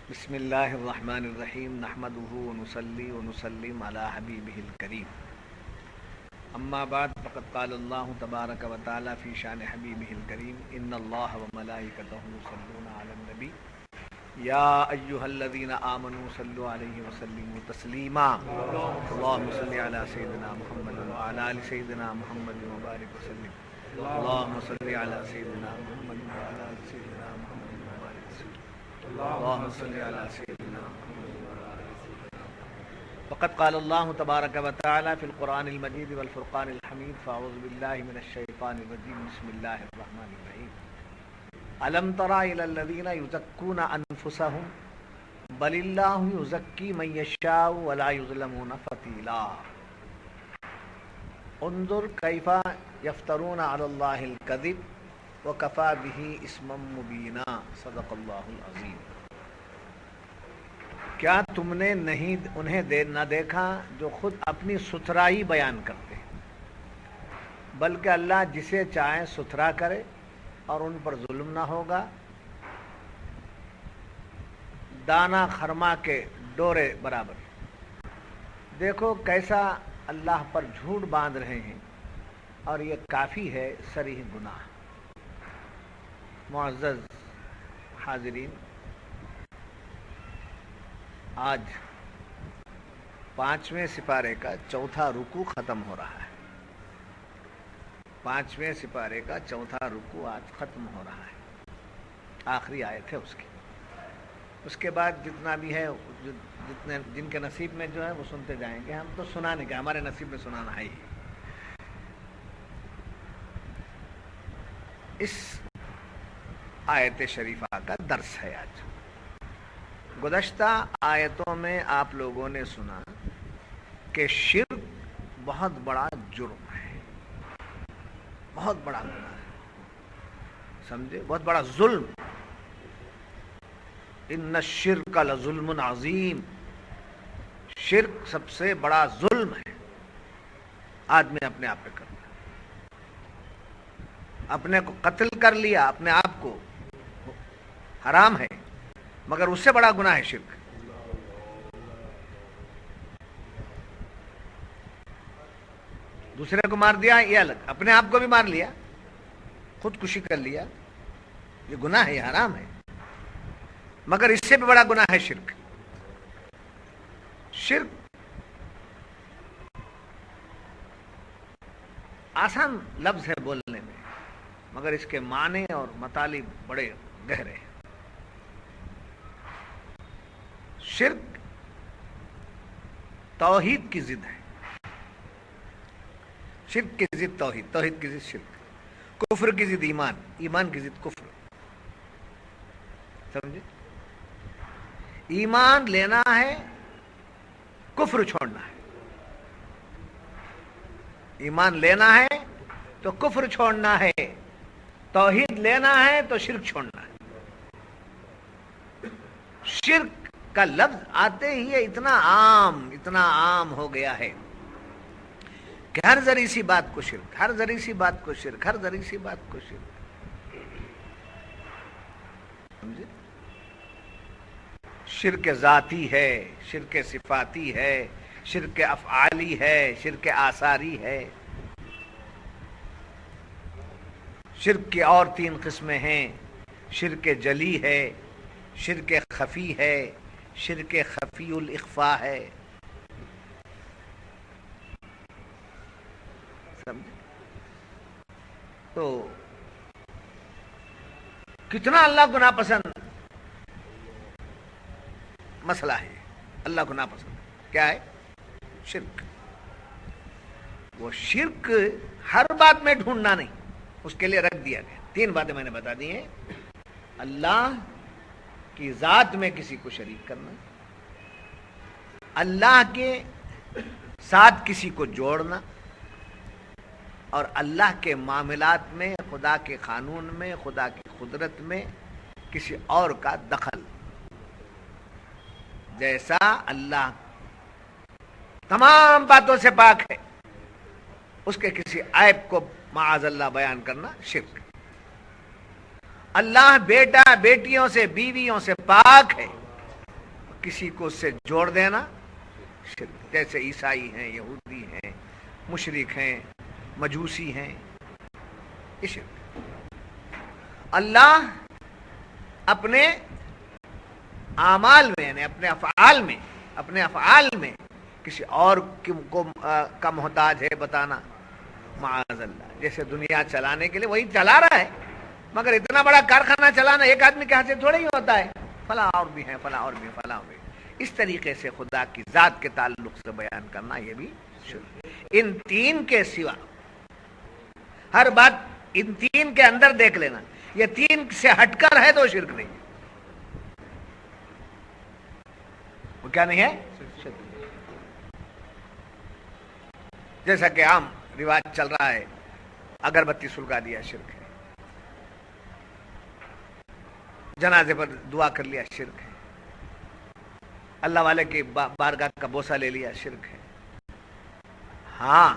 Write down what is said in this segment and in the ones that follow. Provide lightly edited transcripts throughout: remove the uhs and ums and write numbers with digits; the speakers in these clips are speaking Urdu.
بسم اللہ الرحمن الرحیم نحمده ونصلی ونسلم علی حبیبہ الکریم اما بعد فقد قال اللہ تبارک و تعالی فی شان حبیبہ الکریم ان اللہ وملائکتہ یصلون علی النبی یا ایہا الذین آمنوا صلوا علیہ وسلموا تسلیما اللہم صلی علی سیدنا محمد وعلی آل سیدنا محمد وبارک وسلم اللہم صلی علی سیدنا محمد وعلی آل سیدنا محمد وبارک وسلم اللہم صلی علی سیدنا وقد قال اللہ تبارک و تعالی فی القرآن المجید والفرقان الحمید فاعوذ باللہ من الشیطان الرجیم بسم اللہ الرحمن الرحیم الم تر الی الذین یزکون انفسهم بل اللہ یزکی من یشاء ولا یظلمون فتیلا انظر کیف یفترون علی اللہ الکذب وکفی بہ اسما مبینا صدق اللہ العظیم۔ کیا تم نے انہیں نہ دیکھا جو خود اپنی ستھرائی بیان کرتے ہیں، بلکہ اللہ جسے چاہے ستھرا کرے اور ان پر ظلم نہ ہوگا۔ دانا خرما کے ڈورے برابر۔ دیکھو کیسا اللہ پر جھوٹ باندھ رہے ہیں، اور یہ کافی ہے صریح گناہ۔ معزز حاضرین، آج 5ویں سپارے کا چوتھا رکوع ختم ہو رہا ہے۔ 5ویں سپارے کا چوتھا رکوع آج ختم ہو رہا ہے، آخری آیت ہے اس کی۔ اس کے بعد جتنا بھی ہے، جن کے نصیب میں جو ہے وہ سنتے جائیں گے، ہم تو سنانے کے، ہمارے نصیب میں سنانا ہے ہی۔ اس آیت شریفہ کا درس ہے آج۔ گزشتہ آیتوں میں آپ لوگوں نے سنا کہ شرک بہت بڑا جرم ہے، بہت بڑا گناہ ہے، سمجھے، بہت بڑا ظلم۔ ان الشرک لظلم عظیم، شرک سب سے بڑا ظلم ہے آدمی اپنے آپ پہ کرتا ہے۔ اپنے کو قتل کر لیا، اپنے آپ کو، حرام ہے، مگر اس سے بڑا گناہ ہے شرک۔ دوسرے کو مار دیا یہ الگ، اپنے آپ کو بھی مار لیا، خودکشی کر لیا، یہ گناہ ہے، یہ حرام ہے، مگر اس سے بھی بڑا گناہ ہے شرک۔ شرک آسان لفظ ہے بولنے میں، مگر اس کے معنی اور مطالب بڑے گہرے ہیں۔ شرک توحید کی ضد ہے، شرک کی ضد توحید، توحید کی ضد شرک، کفر کی ضد ایمان، ایمان کی ضد کفر، سمجھے؟ ایمان لینا ہے، کفر چھوڑنا ہے۔ ایمان لینا ہے تو کفر چھوڑنا ہے، توحید لینا ہے تو شرک چھوڑنا ہے۔ شرک کا لفظ آتے ہی یہ اتنا عام ہو گیا ہے کہ ہر ذری سی بات کو شرک، ہر ذری سی بات کو شرک، ہر ذری سی بات کو شرک، سمجھے؟ شرک ذاتی ہے، شرک صفاتی ہے، شرک افعالی ہے، شرک آثاری ہے۔ شرک کی اور 3 قسمیں ہیں، شرک جلی ہے، شرک خفی ہے، شرک خفی الاخفاء ہے، سمجھے؟ تو کتنا اللہ کو ناپسند مسئلہ ہے، اللہ کو ناپسند کیا ہے؟ شرک۔ وہ شرک ہر بات میں ڈھونڈنا نہیں، اس کے لیے رکھ دیا گیا۔ 3 باتیں میں نے بتا دی ہیں: اللہ کی ذات میں کسی کو شریک کرنا، اللہ کے ساتھ کسی کو جوڑنا، اور اللہ کے معاملات میں، خدا کے قانون میں، خدا کی قدرت میں کسی اور کا دخل۔ جیسا اللہ تمام باتوں سے پاک ہے، اس کے کسی عیب کو معاذ اللہ بیان کرنا شرک۔ اللہ بیٹا بیٹیوں سے، بیویوں سے پاک ہے، کسی کو اس سے جوڑ دینا شرک. جیسے عیسائی ہیں، یہودی ہیں، مشرک ہیں، مجوسی ہیں، یہ شرک. اللہ اپنے اعمال میں یعنی اپنے افعال میں کسی اور کا محتاج ہے بتانا معاذ اللہ. جیسے دنیا چلانے کے لیے وہی چلا رہا ہے، مگر اتنا بڑا کارخانہ چلانا ایک آدمی کے ہاتھ سے تھوڑا ہی ہوتا ہے. فلاں اور بھی ہیں، فلاں اور بھی ہیں، فلاں بھی. اس طریقے سے خدا کی ذات کے تعلق سے بیان کرنا یہ بھی شرک. ان تین کے سوا ہر بات ان تین کے اندر دیکھ لینا، یہ تین سے ہٹ کر ہے تو شرک نہیں. وہ کیا نہیں ہے؟ شرک. جیسا کہ عام رواج چل رہا ہے، اگربتی سلگا دیا شرک ہے، جنازے پر دعا کر لیا شرک ہے، اللہ والے کی بارگاہ کا بوسہ لے لیا شرک ہے. ہاں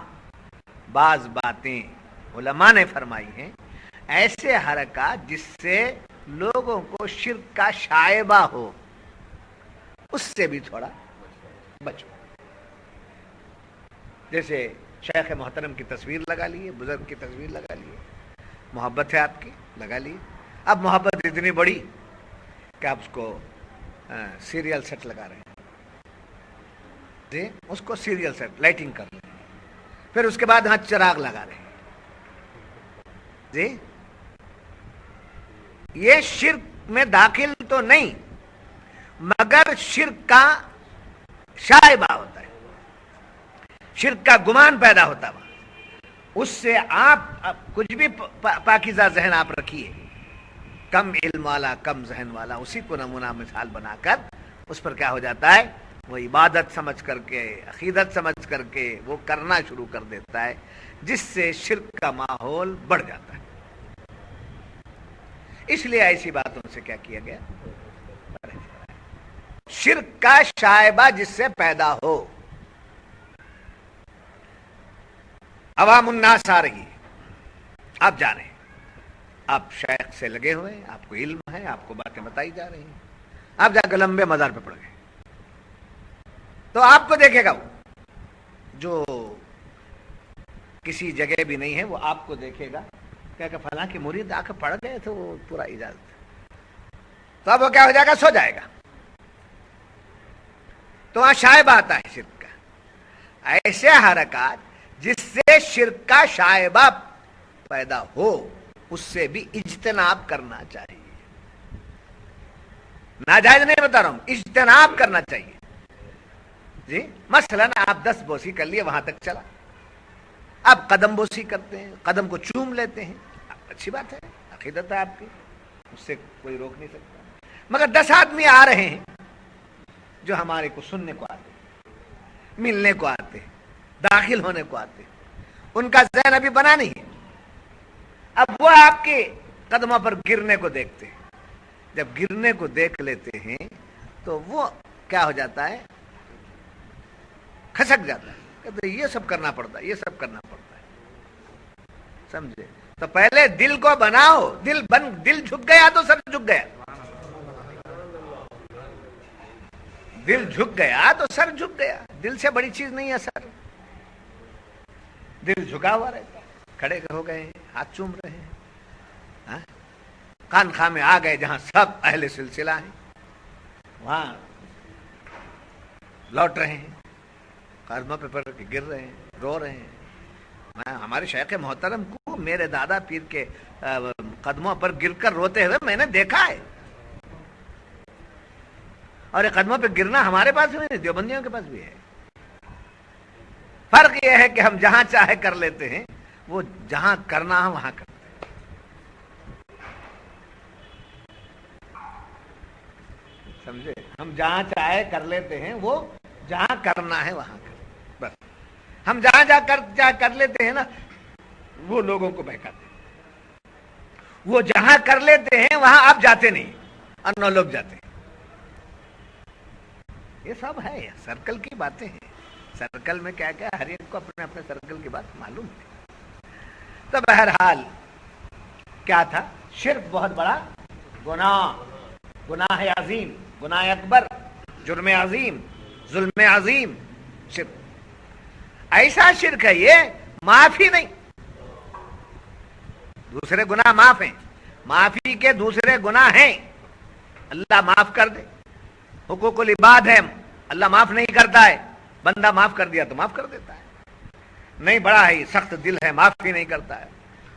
بعض باتیں علماء نے فرمائی ہیں ایسے حرکات جس سے لوگوں کو شرک کا شائبہ ہو، اس سے بھی تھوڑا بچو. جیسے شیخ محترم کی تصویر لگا لیے، بزرگ کی تصویر لگا لیے، محبت ہے آپ کی لگا لیے. اب محبت اتنی بڑی کہ آپ اس کو سیریل سیٹ لگا رہے ہیں جی، اس کو سیریل سیٹ لائٹنگ کر رہے ہیں، پھر اس کے بعد ہاں چراغ لگا رہے ہیں جی. یہ شرک میں داخل تو نہیں، مگر شرک کا شائبہ ہوتا ہے، شرک کا گمان پیدا ہوتا ہے. اس سے آپ کچھ بھی پاکیزہ ذہن آپ رکھیے، کم علم والا کم ذہن والا، اسی کو نمونہ مثال بنا کر اس پر کیا ہو جاتا ہے، وہ عبادت سمجھ کر کے، عقیدت سمجھ کر کے وہ کرنا شروع کر دیتا ہے، جس سے شرک کا ماحول بڑھ جاتا ہے. اس لیے ایسی باتوں سے کیا کیا گیا، شرک کا شائبہ جس سے پیدا ہو. عوام الناس آ رہی ہے، آپ جا رہے ہیں، آپ شیخ سے لگے ہوئے ہیں، آپ کو علم ہے، آپ کو باتیں بتائی جا رہی ہیں، آپ جا کے لمبے مزار پہ پڑ گئے تو آپ کو دیکھے گا وہ جو کسی جگہ بھی نہیں ہے، وہ آپ کو دیکھے گا کہ فلاں کی مرید آ کے پڑ گئے تو وہ پورا اجازت، تو اب وہ کیا ہو جائے گا، سو جائے گا. تو وہاں شائبہ آتا ہے شرک کا. ایسے حرکات جس سے شرک کا شائبہ پیدا ہو، اس سے بھی اجتناب کرنا چاہیے. ناجائز نہیں بتا رہا ہوں، اجتناب کرنا چاہیے جی. مثلا آپ 10 بوسی کر لیے، وہاں تک چلا، آپ قدم بوسی کرتے ہیں، قدم کو چوم لیتے ہیں، اچھی بات ہے، عقیدت ہے آپ کی، اس سے کوئی روک نہیں سکتا. مگر 10 آدمی آ رہے ہیں جو ہمارے کو سننے کو آتے ہیں، ملنے کو آتے ہیں، داخل ہونے کو آتے ہیں، ان کا ذہن ابھی بنا نہیں ہے. اب وہ آپ کے قدموں پر گرنے کو دیکھتے ہیں، جب گرنے کو دیکھ لیتے ہیں تو وہ کیا ہو جاتا ہے، کھسک جاتا ہے، کہتے یہ سب کرنا پڑتا ہے، یہ سب کرنا پڑتا ہے. سمجھے؟ تو پہلے دل کو بناؤ، دل جھک گیا تو سر جھک گیا، دل جھک گیا تو سر جھک گیا. دل سے بڑی چیز نہیں ہے سر. دل جھکا ہوا رہتا ہے، کھڑے ہو گئے ہیں، ہاتھ چوم رہے ہیں، خانقاہ میں آ گئے جہاں سب اہل سلسلہ ہیں، وہاں لوٹ رہے ہیں، قدموں پہ پڑ کے گر رہے ہیں، رو رہے ہیں. ہمارے شیخ محترم کو میرے دادا پیر کے قدموں پر گر کر روتے ہوئے میں نے دیکھا ہے. اور یہ قدموں پہ گرنا ہمارے پاس بھی نہیں، دیوبندیوں کے پاس بھی ہے. فرق یہ ہے کہ ہم جہاں چاہے کر لیتے ہیں، وہ جہاں کرنا ہے وہاں کرتے ہیں. سمجھے؟ ہم جہاں چاہے کر لیتے ہیں، وہ جہاں کرنا ہے وہاں کرتے ہیں. بس ہم جہاں جا کر لیتے ہیں نا، وہ لوگوں کو بہکاتے ہیں. وہ جہاں کر لیتے ہیں وہاں آپ جاتے نہیں اور 9 لوگ جاتے ہیں. یہ سب ہے، سرکل کی باتیں ہیں. سرکل میں کیا کیا، ہر ایک کو اپنے اپنے سرکل کی بات معلوم ہے. تو بہرحال کیا تھا، شرک بہت بڑا گناہ عظیم، گناہ اکبر. جرم عظیم، ظلم عظیم شرک، ایسا شرک ہے یہ معاف ہی نہیں. دوسرے گناہ معاف ہیں، معافی کے دوسرے گناہ ہیں، اللہ معاف کر دے. حقوق العباد ہے، اللہ معاف نہیں کرتا ہے، بندہ معاف کر دیا تو معاف کر دیتا ہے. نہیں بڑا ہے، سخت دل ہے، معاف ہی نہیں کرتا ہے.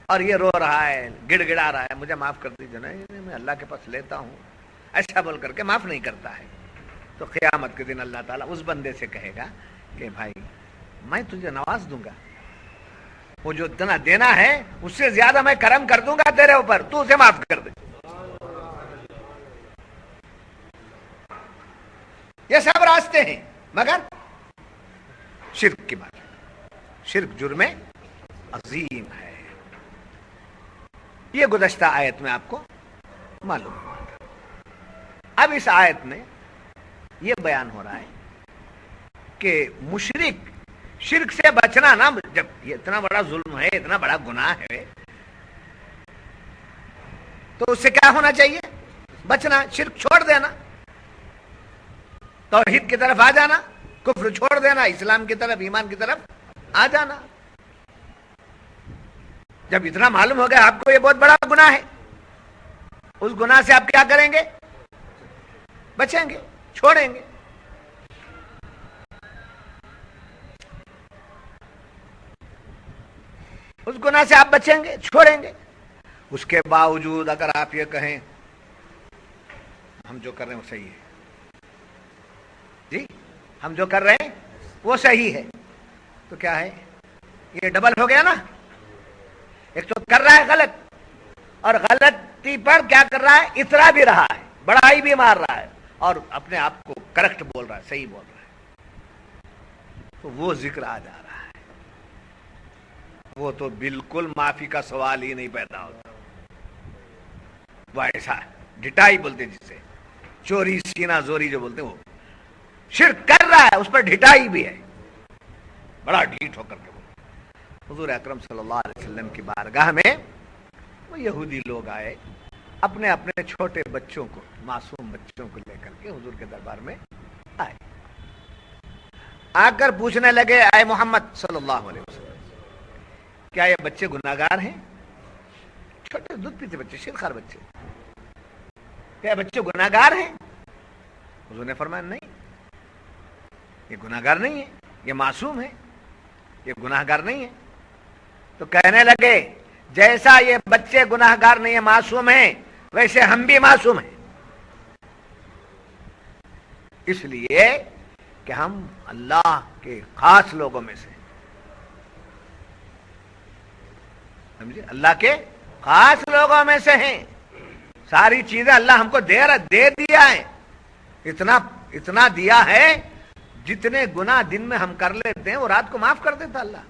اور یہ رو رہا ہے، گڑ گڑا رہا ہے، مجھے معاف کر دیجیے. نہیں میں اللہ کے پاس لیتا ہوں، ایسا بول کر کے معاف نہیں کرتا ہے. تو قیامت کے دن اللہ تعالیٰ اس بندے سے کہے گا کہ بھائی میں تجھے نواز دوں گا، وہ جو اتنا دینا ہے اس سے زیادہ میں کرم کر دوں گا تیرے اوپر، تو اسے معاف کر دے. یہ سب راستے ہیں، مگر شرک کی بات ہے. شرک جرم عظیم ہے. یہ گزشتہ آیت میں آپ کو معلوم ہوا تھا. اب اس آیت میں یہ بیان ہو رہا ہے کہ مشرک شرک سے بچنا نا، جب یہ اتنا بڑا ظلم ہے، اتنا بڑا گناہ ہے، تو اس سے کیا ہونا چاہیے؟ بچنا، شرک چھوڑ دینا، توحید کی طرف آ جانا، کفر چھوڑ دینا، اسلام کی طرف، ایمان کی طرف آ جانا. جب اتنا معلوم ہو گیا آپ کو یہ بہت بڑا گناہ ہے، اس گناہ سے آپ کیا کریں گے؟ بچیں گے، چھوڑیں گے. اس گناہ سے آپ بچیں گے، چھوڑیں گے. اس کے باوجود اگر آپ یہ کہیں ہم جو کر رہے ہیں وہ صحیح ہے، جی ہم جو کر رہے ہیں وہ صحیح ہے، تو کیا ہے؟ یہ ڈبل ہو گیا نا. ایک تو کر رہا ہے غلط، اور غلطی پر کیا کر رہا ہے؟ اترا بھی رہا ہے، بڑائی بھی مار رہا ہے، اور اپنے آپ کو کریکٹ بول رہا ہے، صحیح بول رہا ہے. تو وہ ذکر آ جا رہا ہے. وہ تو بالکل معافی کا سوال ہی نہیں پیدا ہوتا. وہ ایسا ڈھٹائی بولتے جسے چوری سینہ زوری جو بولتے ہیں، وہ شرک کر رہا ہے، اس پر ڈھٹائی بھی ہے، بڑا ڈھیٹ ہو کر کے. حضور اکرم صلی اللہ علیہ وسلم کی بارگاہ میں وہ یہودی لوگ آئے، اپنے اپنے چھوٹے بچوں کو، معصوم بچوں کو لے کر کے حضور کے دربار میں آئے. آ کر پوچھنے لگے اے محمد صلی اللہ علیہ وسلم، کیا یہ بچے گناہگار ہیں؟ چھوٹے دودھ پیتے بچے، شیرخوار بچے، کیا بچے گناہگار ہیں؟ حضور نے فرمایا نہیں، یہ گناہگار نہیں ہے، یہ معصوم ہے، یہ گناہگار نہیں ہے. تو کہنے لگے جیسا یہ بچے گناہگار نہیں ہیں، معصوم ہیں، ویسے ہم بھی معصوم ہیں. اس لیے کہ ہم اللہ کے خاص لوگوں میں سے، سمجھے، اللہ کے خاص لوگوں میں سے ہیں. ساری چیزیں اللہ ہم کو دے دیا ہے، اتنا دیا ہے، جتنے گناہ دن میں ہم کر لیتے ہیں وہ رات کو معاف کر دیتا اللہ.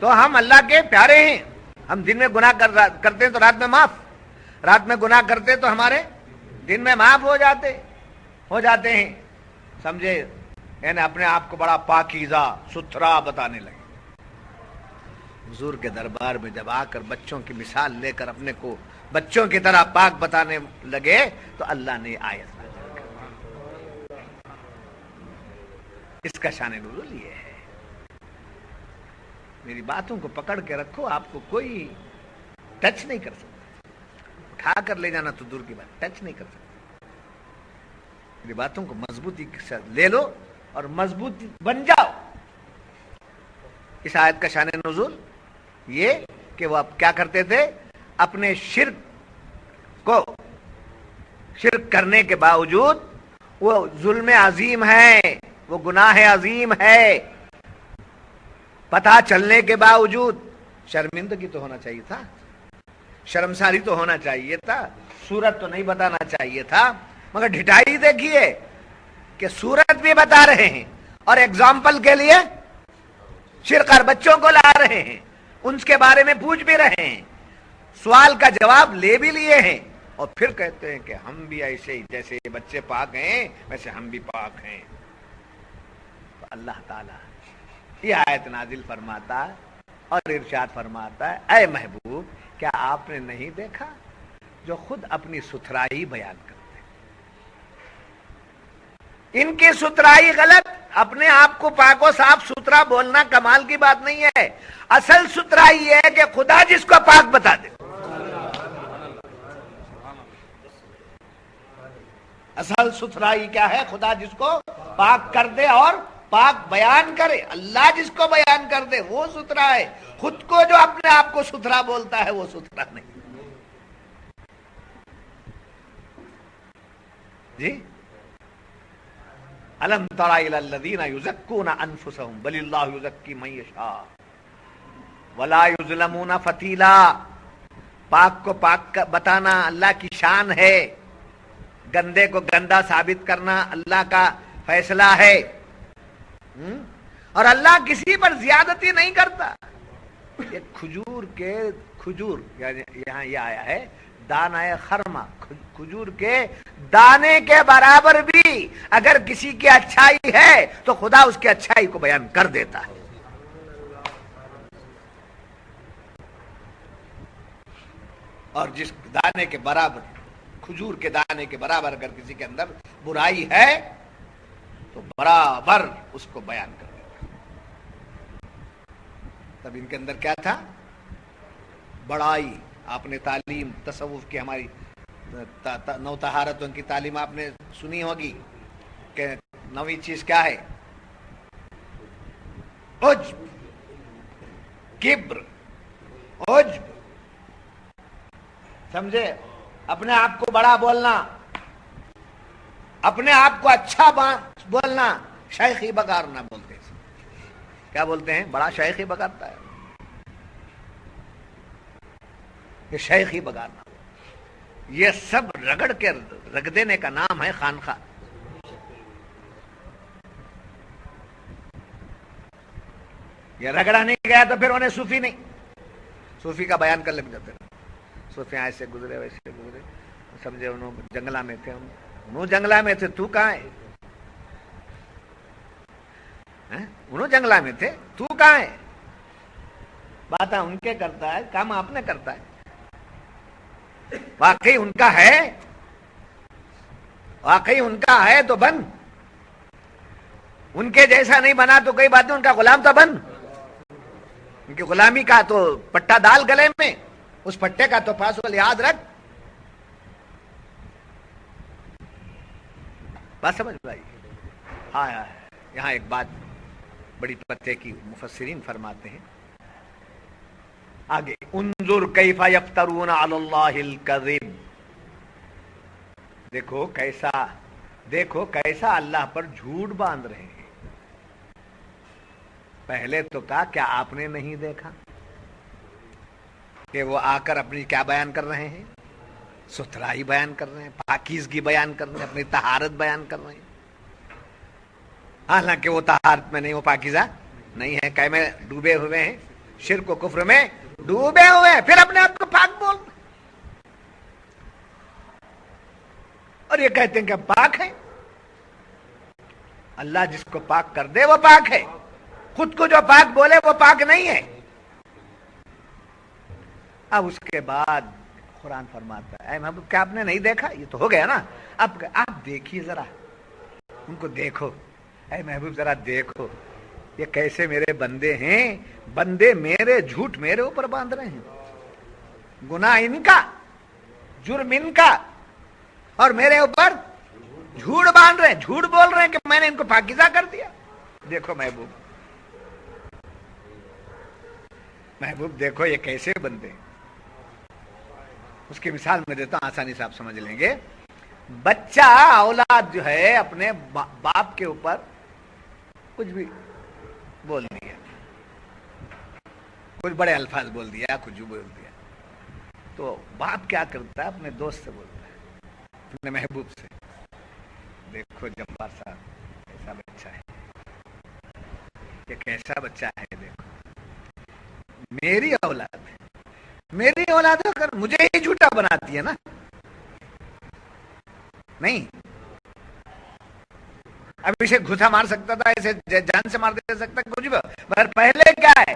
تو ہم اللہ کے پیارے ہیں. ہم دن میں گناہ کرتے ہیں تو رات میں معاف، رات میں گناہ کرتے تو ہمارے دن میں معاف ہو جاتے ہیں. سمجھے، یعنی اپنے آپ کو بڑا پاکیزہ ستھرا بتانے لگے. حضور کے دربار میں جب آ کر بچوں کی مثال لے کر اپنے کو بچوں کی طرح پاک بتانے لگے تو اللہ نے آیت نازل کر. اس کا شان نزول یہ ہے. میری باتوں کو پکڑ کے رکھو، آپ کو کوئی ٹچ نہیں کر سکتا. اٹھا کر لے جانا تو دور کی بات، ٹچ نہیں کر سکتا. میری باتوں کو مضبوطی کے ساتھ لے لو اور مضبوط بن جاؤ. اس آیت کا شان نزول یہ کہ وہ اب کیا کرتے تھے؟ اپنے شرک کرنے کے باوجود، وہ ظلم عظیم ہے، وہ گناہ عظیم ہے، پتہ چلنے کے باوجود شرمندگی تو ہونا چاہیے تھا، شرمساری تو ہونا چاہیے تھا، صورت تو نہیں بتانا چاہیے تھا. مگر ڈھٹائی دیکھیے کہ صورت بھی بتا رہے ہیں اور ایگزامپل کے لیے شرکار بچوں کو لا رہے ہیں، ان کے بارے میں پوچھ بھی رہے ہیں، سوال کا جواب لے بھی لیے ہیں، اور پھر کہتے ہیں کہ ہم بھی ایسے ہی، جیسے یہ بچے پاک ہیں ویسے ہم بھی پاک ہیں. تو اللہ تعالیٰ یہ آیت نازل فرماتا اور ارشاد فرماتا ہے اے محبوب، کیا آپ نے نہیں دیکھا جو خود اپنی ستھرائی بیان کرتے ہیں، ان کی ستھرائی غلط، اپنے آپ کو پاک و صاف ستھرا بولنا کمال کی بات نہیں ہے. اصل ستھرائی یہ ہے کہ خدا جس کو پاک بتا دے. اصل ستھرائی کیا ہے؟ خدا جس کو پاک کر دے اور پاک بیان کرے. اللہ جس کو بیان کر دے وہ ستھرا ہے. خود کو جو اپنے آپ کو ستھرا بولتا ہے وہ ستھرا نہیں. جی الم تر الی الذین یزکون انفسهم بل اللہ یزکی من یشاء ولا یظلمون فتیلا. پاک کو پاک بتانا اللہ کی شان ہے، گندے کو گندا ثابت کرنا اللہ کا فیصلہ ہے. اور اللہ کسی پر زیادتی نہیں کرتا. یہ کھجور یعنی یہاں یہ آیا ہے دانہ خرما، کھجور کے دانے کے برابر بھی اگر کسی کی اچھائی ہے تو خدا اس کی اچھائی کو بیان کر دیتا ہے. اور جس دانے کے برابر، کھجور کے دانے کے برابر اگر کسی کے اندر برائی ہے تو برابر اس کو بیان کر دیتا. تب ان کے اندر کیا تھا؟ بڑائی. آپ نے تعلیم تصوف کی ہماری نو طہارتوں کی تعلیم آپ نے سنی ہوگی کہ نویں چیز کیا ہے؟ عجب، کبر، عجب. سمجھے؟ اپنے آپ کو بڑا بولنا، اپنے آپ کو اچھا بولنا. شیخی بگارنا بولتے ہیں. کیا بولتے ہیں؟ بڑا شیخی بگارتا ہے. یہ شیخی بگارنا، یہ سب رگڑ کے رگ دینے کا نام ہے خانخواہ. یہ رگڑا نہیں گیا تو پھر انہیں صوفی نہیں. صوفی کا بیان کر لگ جاتے ہیں. صوفی ایسے گزرے ویسے گزرے، سمجھے انہوں جنگلہ میں تھے، انہوں جنگلہ میں تھے، تو کہاں ہے؟ انہوں جنگلہ میں تھے، تو کہاں ہے؟ باتیں ان کے کرتا ہے، کام آپ نے کرتا ہے. واقعی ان کا ہے، واقعی ان کا ہے تو بن. ان کے جیسا نہیں بنا تو کوئی بات نہیں، ان کا غلام تو بن. ان کی غلامی کا تو پٹا ڈال گلے میں، اس پٹے کا تو پاسول یاد رکھ. بات سمجھ بھائی؟ ہاں یہاں ایک بات بڑی پتے کی مفسرین فرماتے ہیں آگے، انظر کیف یفترون علی اللہ الکذب. دیکھو کیسا اللہ پر جھوٹ باندھ رہے ہیں. پہلے تو کہا کیا آپ نے نہیں دیکھا کہ وہ آ کر اپنی کیا بیان کر رہے ہیں؟ ستھرائی بیان کر رہے ہیں، پاکیزگی بیان کر رہے ہیں، اپنی طہارت بیان کر رہے ہیں. حالانکہ وہ طہارت میں نہیں، وہ پاکیزہ نہیں ہے، کہ میں ڈوبے ہوئے ہیں، شرک و کفر میں ڈوبے ہوئے ہیں. پھر اپنے آپ کو پاک بول، اور یہ کہتے ہیں کہ پاک ہے. اللہ جس کو پاک کر دے وہ پاک ہے. خود کو جو پاک بولے وہ پاک نہیں ہے. اب اس کے بعد قرآن فرماتا ہے، اے محبوب کیا آپ نے نہیں دیکھا؟ یہ تو ہو گیا نا. اب آپ دیکھیے ذرا، ان کو دیکھو. اے محبوب ذرا دیکھو یہ کیسے میرے بندے ہیں. بندے میرے جھوٹ میرے اوپر باندھ رہے ہیں، گناہ ان کا، جرم ان کا، اور میرے اوپر جھوٹ باندھ رہے ہیں، جھوٹ بول رہے ہیں کہ میں نے ان کو پاکیزہ کر دیا. دیکھو محبوب دیکھو یہ کیسے بندے. اس کی مثال میں دیتا ہوں، آسانی سے آپ سمجھ لیں گے. بچہ اولاد جو ہے اپنے باپ کے اوپر کچھ بھی بول دیا، کچھ بڑے الفاظ بول دیا، کچھ بول دیا، تو باپ کیا کرتا ہے؟ اپنے دوست سے بولتا ہے، اپنے محبوب سے، دیکھو جبار صاحب ایسا بچہ ہے، یہ کیسا بچہ ہے، دیکھو میری اولاد ہے، میری اولاد اگر مجھے ہی جھوٹا بناتی ہے نا. نہیں اب اسے گھسا مار سکتا تھا، اسے جان سے مار دے سکتا کچھ بھی، مگر پہلے کیا ہے؟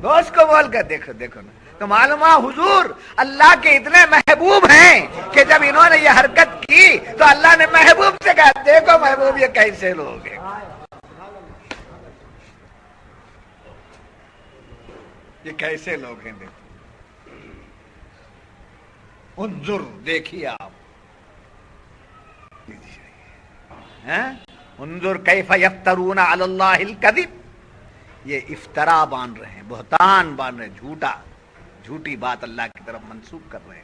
دوست کو بول کر دیکھو دیکھو نا، تو معلوم ہوا حضور اللہ کے اتنے محبوب ہیں کہ جب انہوں نے یہ حرکت کی تو اللہ نے محبوب سے کہا دیکھو محبوب یہ کیسے لوگ ہیں، یہ کیسے لوگ ہیں، دیکھو انظر دیکھیے آپ، انظر کیف یفترون علی اللہ الکذب، یہ افطرا باندھ رہے ہیں، بہتان باندھ رہے ہیں، جھوٹی بات اللہ کی طرف منسوب کر رہے ہیں،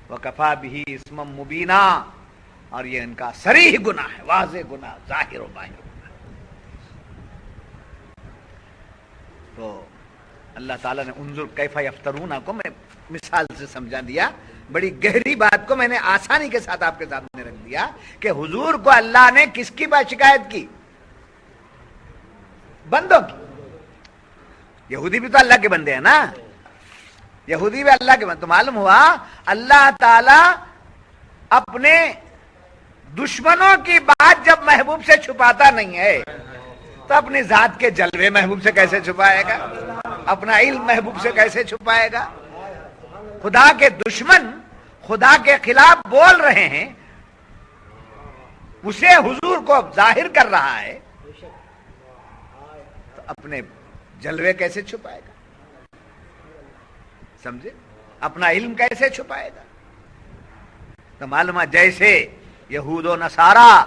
وکفا بہ اسما مبینا، اور یہ ان کا صریح گناہ ہے، واضح گناہ، ظاہر و باہر گناہ۔ تو اللہ تعالیٰ نے انظر کیف یفترون کو میں مثال سے سمجھا دیا، بڑی گہری بات کو میں نے آسانی کے ساتھ آپ کے سامنے رکھ دیا کہ حضور کو اللہ نے کس کی بات شکایت کی؟ بندوں کی۔ یہودی بھی تو اللہ کے بندے ہیں نا، یہودی بھی اللہ کے بندے، تو معلوم ہوا اللہ تعالی اپنے دشمنوں کی بات جب محبوب سے چھپاتا نہیں ہے تو اپنی ذات کے جلوے محبوب سے کیسے چھپائے گا؟ اپنا علم محبوب سے کیسے چھپائے گا؟ خدا کے دشمن خدا کے خلاف بول رہے ہیں، اسے حضور کو ظاہر کر رہا ہے، تو اپنے جلوے کیسے چھپائے گا؟ سمجھے؟ اپنا علم کیسے چھپائے گا؟ تو معلوم ہے جیسے یہود و نصارا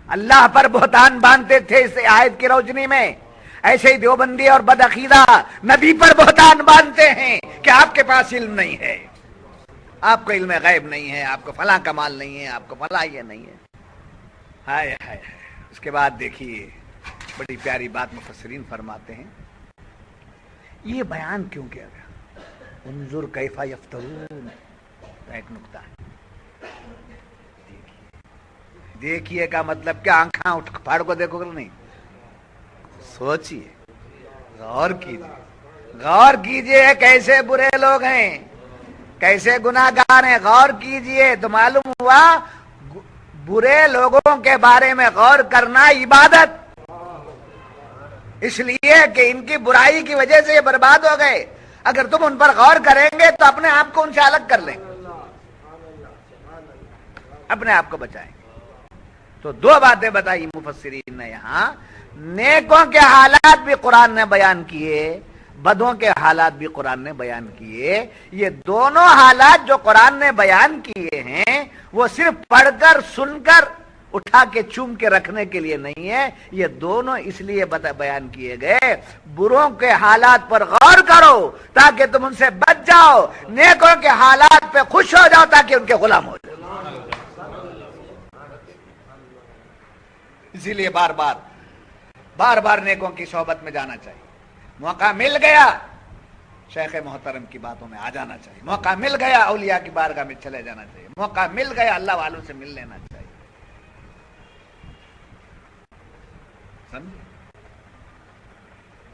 اللہ پر بہتان باندھتے تھے اس آیت کی روشنی میں، ایسے ہی دیوبندی اور بدعقیدہ نبی پر بہتان باندھتے ہیں کہ آپ کے پاس علم نہیں ہے، آپ کو علم غیب نہیں ہے، آپ کو فلاں کمال نہیں ہے، آپ کو فلاں یہ نہیں ہے۔ ہائے ہائے، اس کے بعد دیکھیے بڑی پیاری بات مفسرین فرماتے ہیں، یہ بیان کیوں کیا گیا؟ انظر کیف یفترون، ایک نقطہ ہے، دیکھیے کا مطلب کیا؟ آنکھاں اٹھ پھاڑ کو دیکھو گے نہیں، سوچئے، غور کیجئے، غور کیجئے کیسے برے لوگ ہیں، کیسے گناہگار ہیں، غور کیجئے تو معلوم ہوا برے لوگوں کے بارے میں غور کرنا عبادت، اس لیے کہ ان کی برائی کی وجہ سے یہ برباد ہو گئے، اگر تم ان پر غور کریں گے تو اپنے آپ کو ان سے الگ کر لیں گے، اپنے آپ کو بچائیں گے۔ تو دو باتیں بتائی مفسرین نے یہاں، نیکوں کے حالات بھی قرآن نے بیان کیے، بدوں کے حالات بھی قرآن نے بیان کیے۔ یہ دونوں حالات جو قرآن نے بیان کیے ہیں وہ صرف پڑھ کر سن کر اٹھا کے چوم کے رکھنے کے لیے نہیں ہے، یہ دونوں اس لیے بیان کیے گئے بروں کے حالات پر غور کرو تاکہ تم ان سے بچ جاؤ، نیکوں کے حالات پہ خوش ہو جاؤ تاکہ ان کے غلام ہو جاؤ۔ اسی لیے بار بار نیکوں کی صحبت میں جانا چاہیے، موقع مل گیا شیخ محترم کی باتوں میں آ جانا چاہیے، موقع مل گیا اولیاء کی بارگاہ میں چلے جانا چاہیے، موقع مل گیا اللہ والوں سے مل لینا چاہیے، سمجھے؟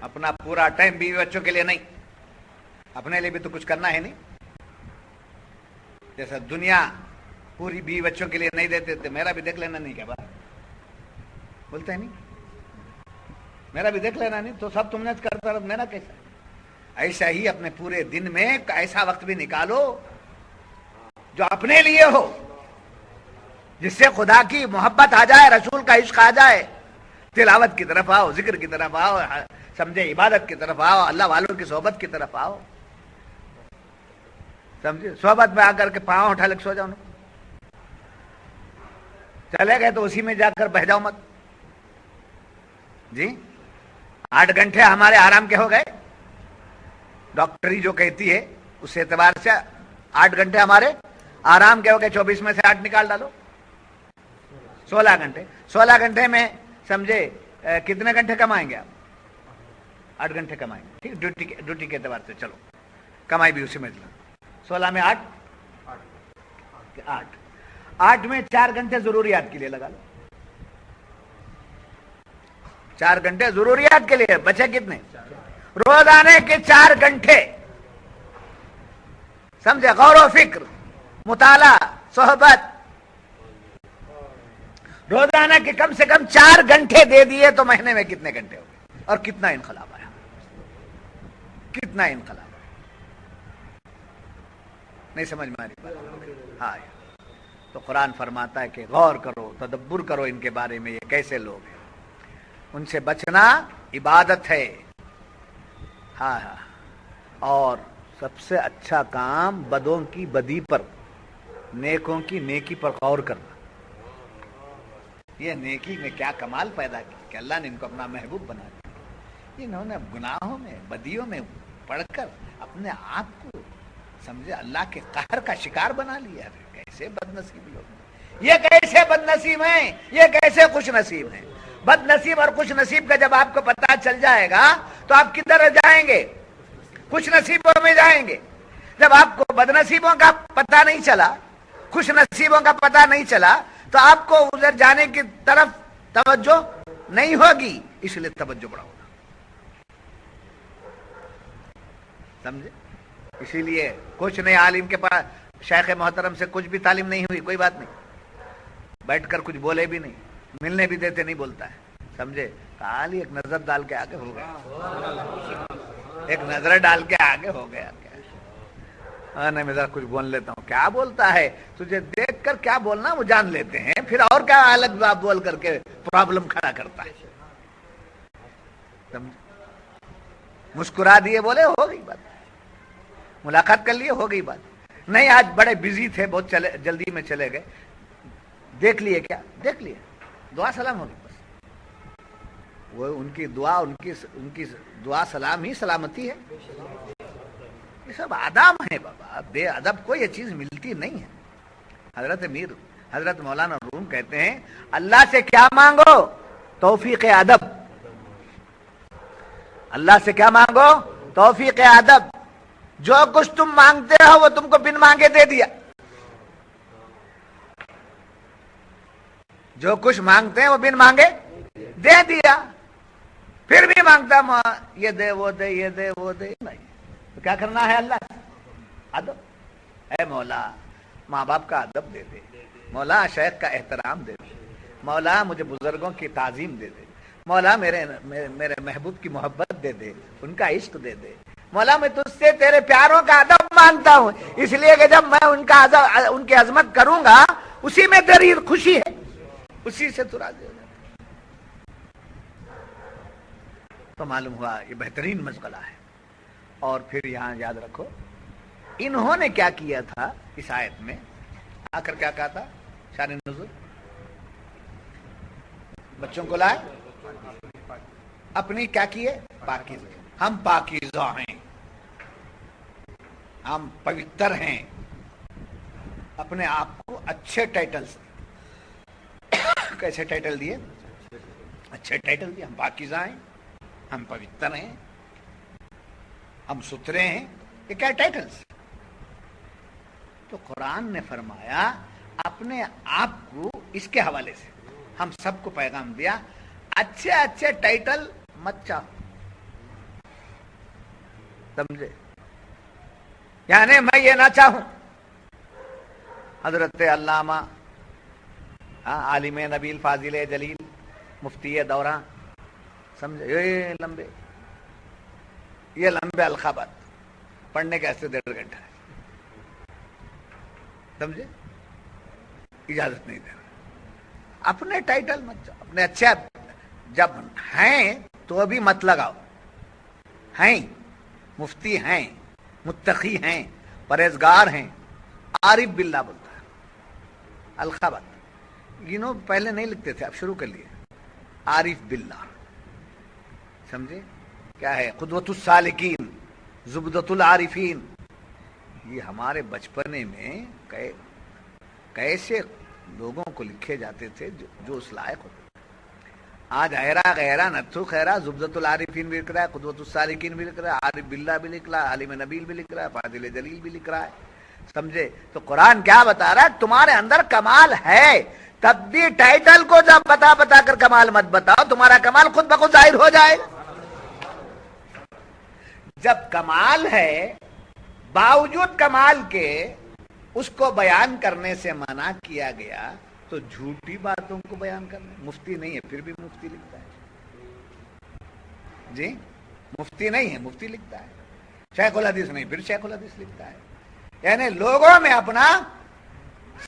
اپنا پورا ٹائم بیوی بچوں کے لیے نہیں، اپنے لیے بھی تو کچھ کرنا ہے نہیں، جیسا دنیا پوری بیوی بچوں کے لیے نہیں دیتے تھے، میرا بھی دیکھ لینا نہیں، کیا بات بولتے ہیں نہیں، میرا بھی دیکھ لینا نہیں، تو سب تم نے کرتا رہا، میرا کیسا؟ ایسا ہی اپنے پورے دن میں ایسا وقت بھی نکالو جو اپنے لیے ہو، جس سے خدا کی محبت آ جائے، رسول کا عشق آ جائے، تلاوت کی طرف آؤ، ذکر کی طرف آؤ، سمجھے، عبادت کی طرف آؤ، اللہ والوں کی صحبت کی طرف آؤ، سمجھے؟ صحبت میں آ کر کے پاؤں اٹھا لے سو جاؤ، چلے گئے تو اسی میں جا کر بہ جاؤ مت، جی 8 گھنٹے ہمارے آرام کے ہو گئے، ڈاکٹری جو کہتی ہے اس اعتبار سے 8 گھنٹے ہمارے آرام کے ہو گئے، 24 میں سے 8 نکال ڈالو، 16 گھنٹے، 16 گھنٹے میں سمجھے کتنے گھنٹے کمائیں گے آپ؟ 8 گھنٹے کمائیں گے، ٹھیک، ڈیوٹی کے اعتبار سے چلو کمائی بھی اسی میں لو، 16 میں 8 میں 4 گھنٹے ضروریات کے لیے لگا لو، 4 گھنٹے ضروریات کے لیے، بچے کتنے؟ روزانے کے 4 گھنٹے، سمجھے، غور و فکر، مطالعہ، صحبت، روزانہ کے کم سے کم 4 گھنٹے دے دیے تو مہینے میں کتنے گھنٹے ہو گئے اور کتنا انقلاب آیا؟ کتنا انقلاب ہے. نہیں سمجھ میں آ رہی بات؟ ہاں. تو قرآن فرماتا ہے کہ غور کرو، تدبر کرو ان کے بارے میں، یہ کیسے لوگ ہیں. ان سے بچنا عبادت ہے. ہاں ہاں. اور سب سے اچھا کام بدوں کی بدی پر، نیکوں کی نیکی پر غور کرنا. یہ نیکی میں کیا کمال پیدا کی کہ اللہ نے ان کو اپنا محبوب بنا دیا. انہوں نے گناہوں میں بدیوں میں پڑھ کر اپنے آپ کو سمجھے اللہ کے قہر کا شکار بنا لیا. کیسے بد نصیب لوگ ہیں، یہ کیسے بد نصیب ہیں، یہ کیسے خوش نصیب ہیں. بد نصیب اور خوش نصیب کا جب آپ کو پتہ چل جائے گا تو آپ کدھر جائیں گے؟ خوش نصیبوں میں جائیں گے. جب آپ کو بد نصیبوں کا پتہ نہیں چلا، خوش نصیبوں کا پتہ نہیں چلا، تو آپ کو ادھر جانے کی طرف توجہ نہیں ہوگی. اس لیے توجہ بڑھاؤ. سمجھے؟ اسی لیے کچھ نہیں، عالم کے پاس شیخ محترم سے کچھ بھی تعلیم نہیں ہوئی، کوئی بات نہیں، بیٹھ کر کچھ بولے بھی نہیں، ملنے بھی دیتے نہیں بولتا ہے. سمجھے؟ خالی ایک نظر ڈال کے آگے ہو گیا، ایک نظر ڈال کے آگے ہو گیا. نہیں میں ذرا کچھ بول لیتا ہوں. کیا بولتا ہے؟ تجھے دیکھ کر کیا بولنا وہ جان لیتے ہیں، پھر اور کیا الگ بات بول کر کے پرابلم کھڑا کرتا ہے. مسکرا دیے بولے ہو گئی بات، ملاقات کر لیے ہو گئی بات. نہیں آج بڑے بزی تھے، بہت جلدی میں چلے گئے. دیکھ لیے کیا؟ دیکھ لیے، دعا سلام ہوگی بس. وہ ان کی دعا، ان کی دعا سلام ہی سلامتی ہے. یہ سب آداب ہیں بابا، بے ادب کو یہ چیز ملتی نہیں ہے. حضرت مولانا روم کہتے ہیں اللہ سے کیا مانگو؟ توفیق ادب. اللہ سے کیا مانگو؟ توفیق ادب. جو کچھ تم مانگتے ہو وہ تم کو بن مانگے دے دیا. جو کچھ مانگتے ہیں وہ بن مانگے دے دیا. پھر بھی مانگتا یہ دے وہ دے، یہ دے وہ دے. نہیں تو کیا کرنا ہے؟ اللہ سے ادب. اے مولا ماں باپ کا ادب دے دے، مولا شیخ کا احترام دے دے، مولا مجھے بزرگوں کی تعظیم دے دے، مولا میرے محبوب کی محبت دے دے، ان کا عشق دے دے. مولا میں تجھ سے تیرے پیاروں کا ادب مانگتا ہوں، اس لیے کہ جب میں ان کی عظمت کروں گا اسی میں تیری خوشی ہے، اسی سے تو راضی ہو جاتا. تو معلوم ہوا یہ بہترین مشغلہ ہے. اور پھر یہاں یاد رکھو انہوں نے کیا کیا تھا اس آیت میں آ کر، کیا کہا تھا؟ شان نزول بچوں کو لائے، اپنی کیا کیے؟ پاکیزہ. ہم پاکیزہ ہیں، ہم پوتر ہیں. اپنے آپ کو اچھے ٹائٹل سے، کیسے ٹائٹل دیے؟ اچھے ٹائٹل دیے. ہم پاکیزہ ہیں، ہم پوتر ہیں، ہم ستھرے ہیں. یہ کیا ٹائٹلز؟ تو قرآن نے فرمایا اپنے آپ کو اس کے حوالے سے ہم سب کو پیغام دیا، اچھے اچھے ٹائٹل مت چاہو. سمجھے؟ یعنی میں یہ نہ چاہوں حضرت علامہ عالم نبیل فاضل جلیل مفتی دوران، سمجھے؟ یہ لمبے القابات پڑھنے کے ایسے 1.5 گھنٹہ ہے. سمجھے؟ اجازت نہیں دینا. اپنے ٹائٹل مت جاؤ، اپنے اچھے جب ہیں تو ابھی مت لگاؤ. ہیں مفتی ہیں، متقی ہیں، پرہیزگار ہیں، عارف باللہ بولتا ہے. القابات پہلے نہیں لکھتے تھے، اب شروع کر لیے. عارف باللہ، سمجھے؟ کیا ہے؟ قدوۃ السالکین، زبدۃ العارفین. یہ ہمارے بچپنے میں کیسے لوگوں کو لکھے جاتے تھے جو اس لائق ہوتے. آج حیرا غیرا نتھو خیرا، زبدۃ العارفین بھی لکھ رہا ہے، قدوۃ السالکین بھی لکھ رہا ہے، عارف باللہ بھی لکھ رہا ہے، عالم نبیل بھی لکھ رہا ہے، فاضل جلیل بھی لکھ رہا ہے. سمجھے؟ تو قرآن کیا بتا رہا ہے؟ تمہارے اندر کمال ہے، تب بھی ٹائٹل کو جب بتا کر کمال مت بتاؤ، تمہارا کمال خود بخود ظاہر ہو جائے. جب کمال ہے باوجود کمال کے اس کو بیان کرنے سے منع کیا گیا تو جھوٹی باتوں کو بیان کرنا. مفتی نہیں ہے پھر بھی مفتی لکھتا ہے. جی مفتی نہیں ہے، مفتی لکھتا ہے. شیخ الحدیث نہیں، پھر شیخ الحدیث لکھتا ہے، یعنی لوگوں میں اپنا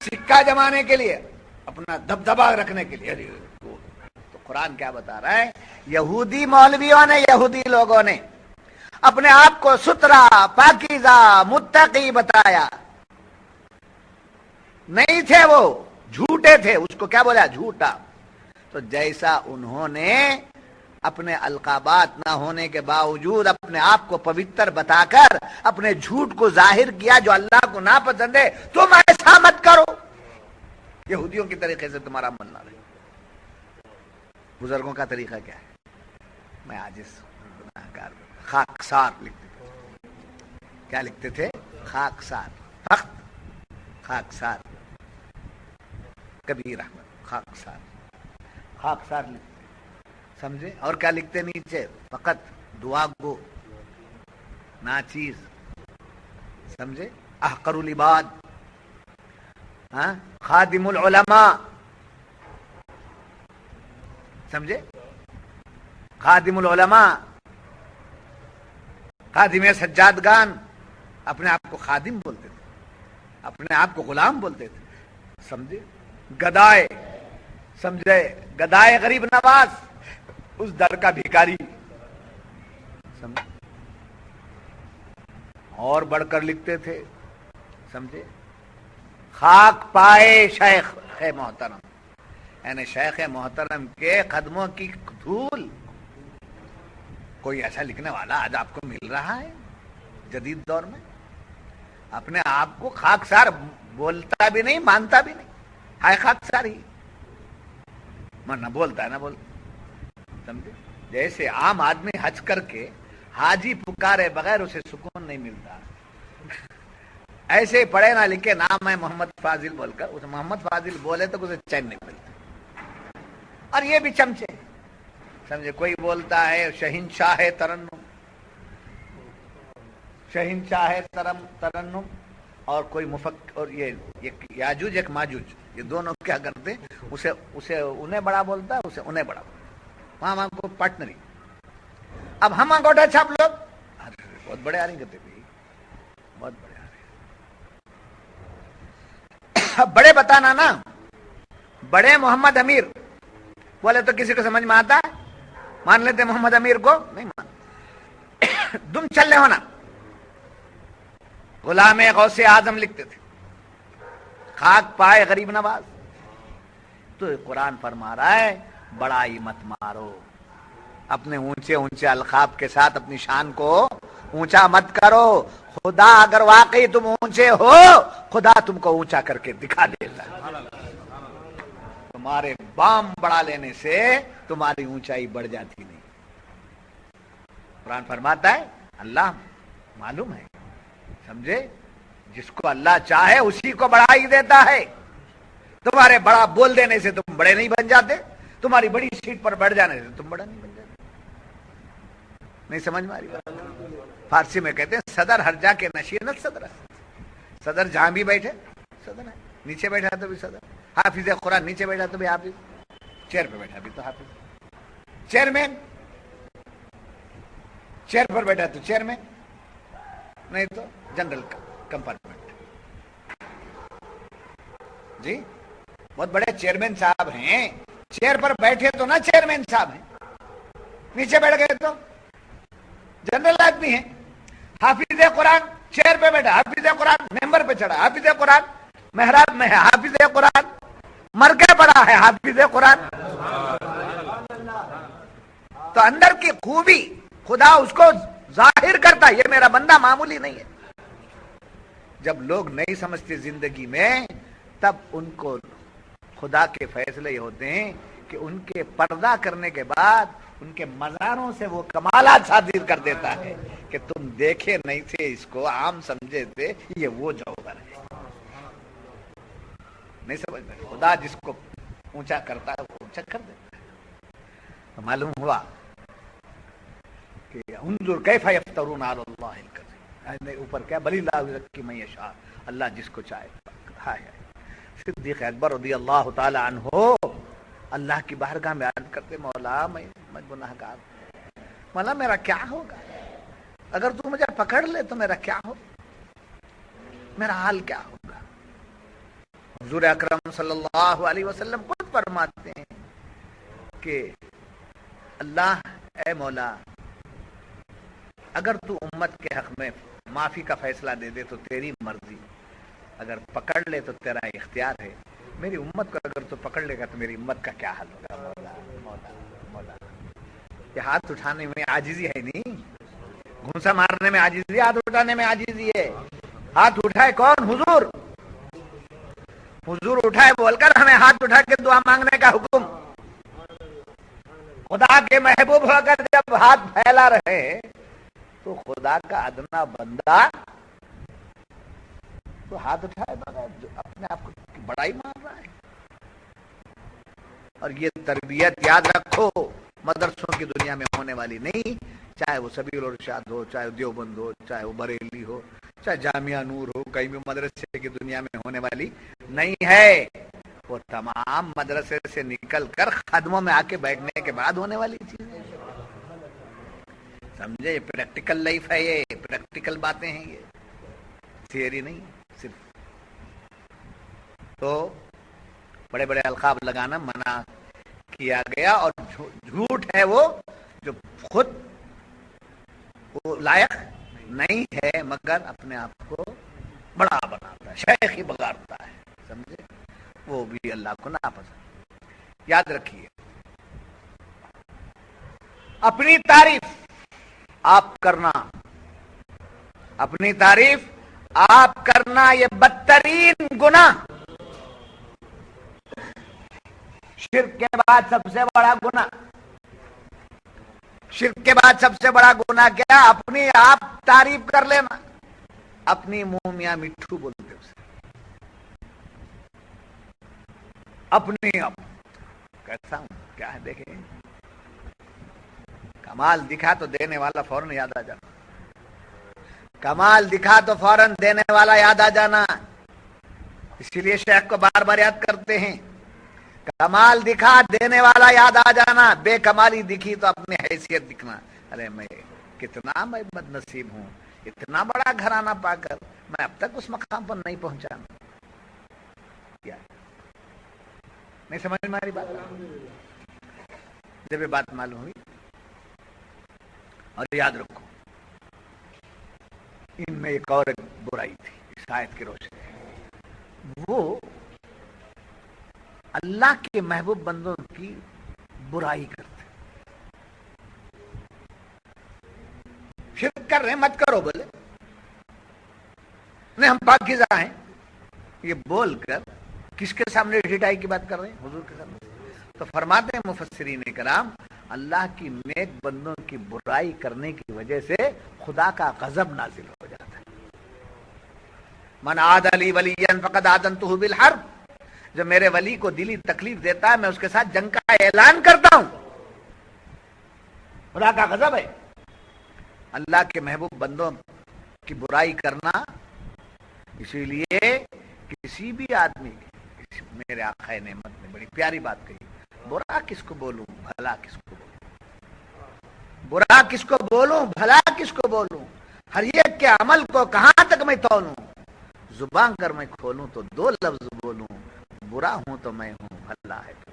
سکہ جمانے کے لیے، اپنا دبدبا رکھنے کے لیے۔ تو قرآن کیا بتا رہا ہے؟ یہودی مولویوں نے، یہودی لوگوں نے اپنے آپ کو ستھرا، پاکیزہ، متقی بتایا، نہیں تھے، وہ جھوٹے تھے، اس کو کیا بولا؟ جھوٹا۔ تو جیسا انہوں نے اپنے القابات نہ ہونے کے باوجود اپنے آپ کو پوتر بتا کر اپنے جھوٹ کو ظاہر کیا جو اللہ کو ناپسند ہے، تم ایسا مت کرو، یہودیوں کے طریقے سے تمہارا عمل نہ رہے۔ بزرگوں کا طریقہ کیا ہے؟ میں عاجز گناہگار، خاکسار لکھتے تھے۔ کیا لکھتے تھے؟ خاکسار، فقط خاکسار، کبیر احمد خاکسار، خاکسار لکھتے، سمجھے؟ اور کیا لکھتے نیچے؟ فقط دعا گو، ناچیز، سمجھے؟ احقر العباد، خادم العلماء، سمجھے؟ خادم العلماء، خادم سجادگان، اپنے آپ کو خادم بولتے تھے، اپنے آپ کو غلام بولتے تھے، سمجھے؟ گدائے، سمجھے؟ گدائے غریب نواز، اس در کا بھیکاری، سمجھے؟ اور بڑھ کر لکھتے تھے، سمجھے؟ خاک پائے شیخ محترم، یعنی شیخ محترم کے قدموں کی دھول۔ کوئی ایسا لکھنے والا آج آپ کو مل رہا ہے جدید دور میں؟ اپنے آپ کو خاکسار بولتا بھی نہیں، مانتا بھی نہیں، ہائے خاکسار ہی، نہ بولتا ہے نہ بولتا، سمجھے؟ جیسے عام آدمی حج کر کے حاجی پکارے بغیر اسے سکون نہیں ملتا، ایسے پڑھے نہ لکھے نام ہے محمد فاضل بول کر، اسے محمد فاضل بولے تو اسے چین نہیں ملتا۔ اور یہ بھی چمچے، سمجھے؟ کوئی بولتا ہے شہنشاہ ترنم، شہنشاہ ترنم، اور کوئی اور یہ یاجوج ایک ماجوج، یہ دونوں کیا کرتے؟ اسے انہیں بڑا بولتا ہے، اسے انہیں بڑا بولتا، وہاں کو پارٹنری۔ اب ہم انگوٹھا چھاپ لوگ بہت بڑے آ رہے ہیں، بہت بڑے آ رہے ہیں۔ اب بڑے بتانا نا، بڑے محمد امیر بولے تو کسی کو سمجھ میں آتا ہے؟ مان لیتے محمد امیر کو؟ نہیں مان۔ تم چلے ہونا، غلام غوث اعظم لکھتے تھے، خاک پائے غریب نواز۔ تو قرآن فرما رہا ہے بڑائی مت مارو، اپنے اونچے اونچے القاب کے ساتھ اپنی شان کو اونچا مت کرو۔ خدا اگر واقعی تم اونچے ہو، خدا تم کو اونچا کر کے دکھا دیتا ہے۔ تمہارے بام بڑھا لینے سے تمہاری اونچائی بڑھ جاتی نہیں۔ قرآن فرماتا ہے اللہ معلوم ہے، سمجھے؟ جس کو اللہ چاہے اسی کو بڑھائی دیتا ہے۔ تمہارے بڑا بول دینے سے تم بڑے نہیں بن جاتے، تمہاری بڑی سیٹ پر بیٹھ جانے سے تم بڑا نہیں بن جاتے۔ نہیں سمجھ میں آ رہی بات؟ فارسی میں کہتے ہیں صدر ہر جا کے نشینت صدر ہے، صدر جہاں بھی بیٹھے صدر ہے، نیچے بیٹھا تو بھی صدر، حافظ قرآن نیچے بیٹھا تو بھی حافظ، چیئر پہ بیٹھا بھی تو حافظ، چیئرمین چیئر پر بیٹھا تو چیئرمین، نہیں تو جنرل کمپارٹمنٹ۔ جی بہت بڑے چیئرمین صاحب ہیں، چیئر پر بیٹھے تو نا چیئرمین صاحب ہیں، نیچے بیٹھ گئے تو جنرل آدمی ہیں۔ حافظ قرآن چیئر پہ بیٹھا، حافظ قرآن ممبر پہ چڑھا، حافظ قرآن محراب میں ہے، حافظ قرآن مر کے پڑا ہے، حافظ قرآن۔ تو اندر کی خوبی خدا اس کو ظاہر کرتا ہے، یہ میرا بندہ معمولی نہیں ہے۔ جب لوگ نہیں سمجھتے زندگی میں، تب ان کو خدا کے فیصلے یہ ہوتے ہیں کہ ان کے پردہ کرنے کے بعد ان کے مزاروں سے وہ کمالات صادر کر دیتا ہے کہ تم دیکھے نہیں تھے، اس کو عام سمجھے تھے، یہ وہ جوہر ہے۔ نہیں سمجھ میں؟ خدا جس کو اونچا کرتا ہے وہ اونچا کر دیتا ہے۔ معلوم ہوا کہ انظر کیف یفترون علی اللہ الکذب، اوپر کیا بلی اللہ یزکی من یشاء، اللہ جس کو چاہے۔ صدیق اکبر رضی اللہ تعالی عنہ اللہ کی بارگاہ میں عرض کرتے مولا میں گناہگار، مولا میرا کیا ہوگا؟ اگر تو مجھے پکڑ لے تو میرا کیا ہو، میرا حال کیا ہوگا؟ حضور اکرم صلی اللہ علیہ وسلم خود فرماتے ہیں کہ اللہ اے مولا، اگر تو امت کے حق میں معافی کا فیصلہ دے دے تو تیری مرضی، اگر پکڑ لے تو تیرا اختیار ہے، میری امت کو اگر تو پکڑ لے گا تو میری امت کا کیا حال ہوگا؟ مولا مولا مولا، یہ ہاتھ اٹھانے میں عاجزی ہے نہیں، گھونسا مارنے میں عاجزی، ہاتھ اٹھانے میں عاجزی ہے۔ ہاتھ اٹھائے کون؟ حضور۔ حضور اٹھائے بول کر ہمیں ہاتھ اٹھا کے دعا مانگنے کا حکم۔ خدا کے محبوب ہو کر جب ہاتھ پھیلا رہے تو خدا کا ادنا بندہ تو ہاتھ اٹھائے بغیر جو اپنے آپ کو بڑائی مان رہا ہے۔ اور یہ تربیت یاد رکھو مدرسوں کی دنیا میں ہونے والی نہیں، چاہے وہ سبیل الرشاد ہو، چاہے دیوبند ہو، چاہے وہ بریلی ہو، چاہے جامعہ نور ہو، کہیں بھی مدرسے کی دنیا میں ہونے والی نہیں ہے، وہ تمام مدرسے سے نکل کر خدموں میں آ کے بیٹھنے کے بعد ہونے والی چیز ہے۔ سمجھے؟ یہ پریکٹیکل لائف ہے، یہ پریکٹیکل باتیں ہیں، یہ تھیوری نہیں صرف۔ تو بڑے بڑے القاب لگانا منع کیا گیا، اور جھوٹ ہے وہ جو خود وہ لائق نہیں ہے مگر اپنے آپ کو بڑا بناتا ہے، شیخ ہی بگاڑتا ہے، سمجھے؟ وہ بھی اللہ کو ناپسند۔ یاد رکھیے، اپنی تعریف آپ کرنا، اپنی تعریف آپ کرنا یہ بدترین گناہ، شرک کے بعد سب سے بڑا گناہ، شرک کے بعد سب سے بڑا گناہ کیا؟ اپنی آپ تعریف کر لینا، اپنی منہ میاں مٹھو بولتے اسے، اپنی آپ کیسا ہوں کیا ہے، دیکھیں کمال دکھا تو دینے والا فوراً یاد آ جانا، کمال دکھا تو فوراً دینے والا یاد آ جانا، اسی لیے شیخ کو بار بار یاد کرتے ہیں، کمال دکھا دینے والا یاد آ جانا، بے کمالی دکھی تو اپنی حیثیت دکھنا، ارے میں کتنا میں بد نصیب ہوں، اتنا بڑا گھرانہ پا کر میں اب تک اس مقام پر نہیں پہنچا۔ نہیں سمجھ میں ہماری بات؟ جب یہ بات معلوم ہوئی، اور یاد رکھو ان میں ایک اور برائی تھی اس آیت کی روشنی، وہ اللہ کے محبوب بندوں کی برائی کرتے، شرک کر رہے مت کرو بولے، نہیں ہم پاکیزہ ہیں، یہ بول کر کس کے سامنے ڈھٹائی کی بات کر رہے ہیں؟ حضور کے سامنے۔ تو فرماتے ہیں مفسرین کرام، اللہ کی نیک بندوں کی برائی کرنے کی وجہ سے خدا کا غضب نازل ہو جاتا ہے۔ من عاد لی ولیا فقد آذنتہ بالحرب، جب میرے ولی کو دلی تکلیف دیتا ہے میں اس کے ساتھ جنگ کا اعلان کرتا ہوں، خدا کا غضب ہے۔ اللہ کے محبوب بندوں کی برائی کرنا، اسی لیے کسی بھی آدمی کی، میرے آقا نعمت نے بڑی پیاری بات کہی، برا کس کو بولوں بھلا کس کو بولوں، برا کس کو بولوں بھلا کس کو بولوں، ہر ایک کے عمل کو کہاں تک میں تولوں، زبان کر میں کھولوں تو دو لفظ بولوں، برا ہوں تو میں ہوں بھلا ہے تو۔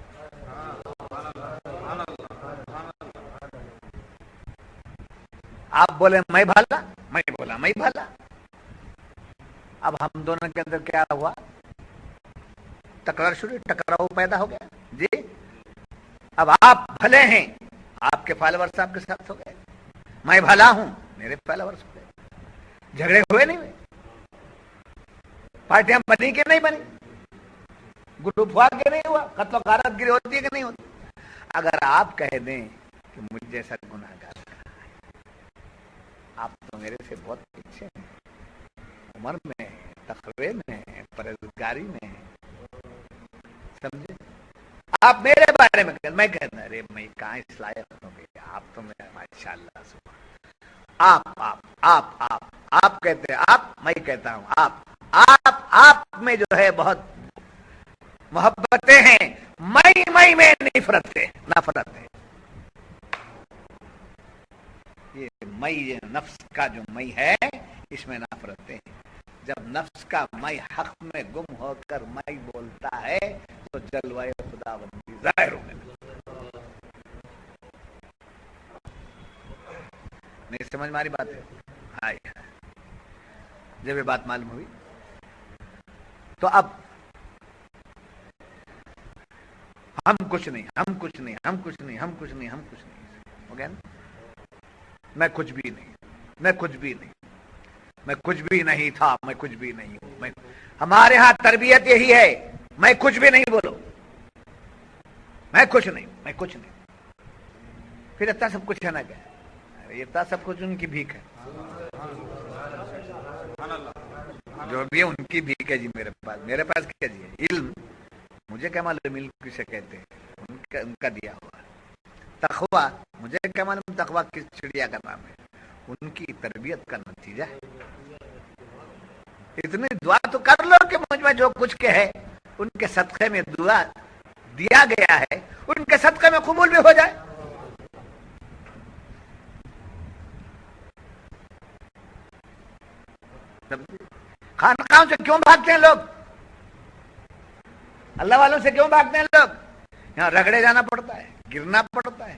آپ بولے میں بھلا، میں بولا میں بھلا، اب ہم دونوں کے اندر کیا ہوا؟ تکرار شروع، ٹکراؤ پیدا ہو گیا جی۔ اب آپ بھلے ہیں، آپ کے فالوورز آپ کے ساتھ ہو گئے، میں بھلا ہوں، میرے فالوورز ہو گئے، جھگڑے ہوئے نہیں ہوئے، پارٹیاں بنی کہ نہیں بنی، گروپ ہوا کہ نہیں ہوا، قتل و غارت گری ہوتی ہے کہ نہیں ہوتی؟ اگر آپ کہہ دیں کہ مجھ جیسا گناہگار آپ تو میرے سے بہت پیچھے ہیں، عمر میں، تقوی میں، پرہیزگاری میں، سمجھے؟ آپ میرے بارے میں میں کہنا، ارے میں کہاں اس لائق ہوں گے، آپ تو میرا ماشاءاللہ آپ کہتے ہیں آپ، میں کہتا ہوں آپ میں جو ہے بہت محبتیں ہیں، میں نفرت ہے، یہ مئی نفس کا جو مئی ہے اس میں نفرتیں ہیں. جب نفس کا مئی حق میں گم ہو کر مئی بولتا ہے تو جلوہ خداوندی ظاہر ہونے لگتا. نہیں سمجھ ماری بات ہے؟ ہائے جب یہ بات معلوم ہوئی تو اب ہم کچھ نہیں ہم کچھ نہیں ہم کچھ نہیں ہم کچھ نہیں ہم کچھ نہیں ہو گیا نا. میں کچھ بھی نہیں میں کچھ بھی نہیں میں کچھ بھی نہیں تھا میں کچھ بھی نہیں ہوں. ہمارے ہاں تربیت یہی ہے میں کچھ بھی نہیں بولو میں کچھ نہیں میں کچھ نہیں. پھر اتنا سب کچھ ہے نا کیا؟ اتنا سب کچھ ان کی بھیک ہے جو بھی ہے ان کی بھیک ہے جی. میرے پاس کیا جی ہے؟ علم. مجھے کیا معلوم علم کسے کہتے ہیں؟ ان کا دیا ہوا. تقویٰ مجھے کیا معلوم تقویٰ کس چڑیا کا نام ہے؟ ان کی تربیت کا نتیجہ ہے. اتنی دعا تو کر لو کہ مجھ میں جو کچھ کے ہے ان کے صدقے میں دعا دیا گیا ہے ان کے صدقے میں قبول بھی ہو جائے. خانقاہوں سے کیوں بھاگتے ہیں لوگ؟ اللہ والوں سے کیوں بھاگتے ہیں لوگ؟ یہاں رگڑے جانا پڑتا ہے گرنا پڑتا ہے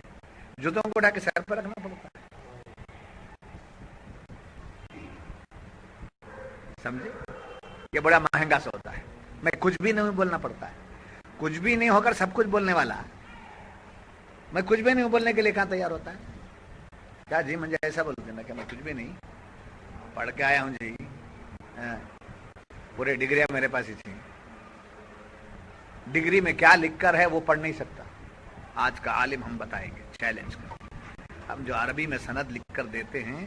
جوتوں کو اٹھا کے سر پر رکھنا پڑتا ہے. سمجھے؟ یہ بڑا مہنگا سا ہوتا ہے. میں کچھ بھی نہیں بولنا پڑتا ہے. کچھ بھی نہیں ہو کر سب کچھ بولنے والا. میں کچھ بھی نہیں بولنے کے لیے کہاں تیار ہوتا ہے؟ کیا جی مجھے ایسا بول دینا کہ میں کچھ بھی نہیں پڑھ کے آیا ہوں جی. پورے ڈگریاں میرے پاس ہی تھیں. ڈگری میں کیا لکھ کر ہے وہ پڑھ نہیں سکتا. آج کا عالم ہم بتائیں گے چیلنج کر. ہم جو عربی میں سند لکھ کر دیتے ہیں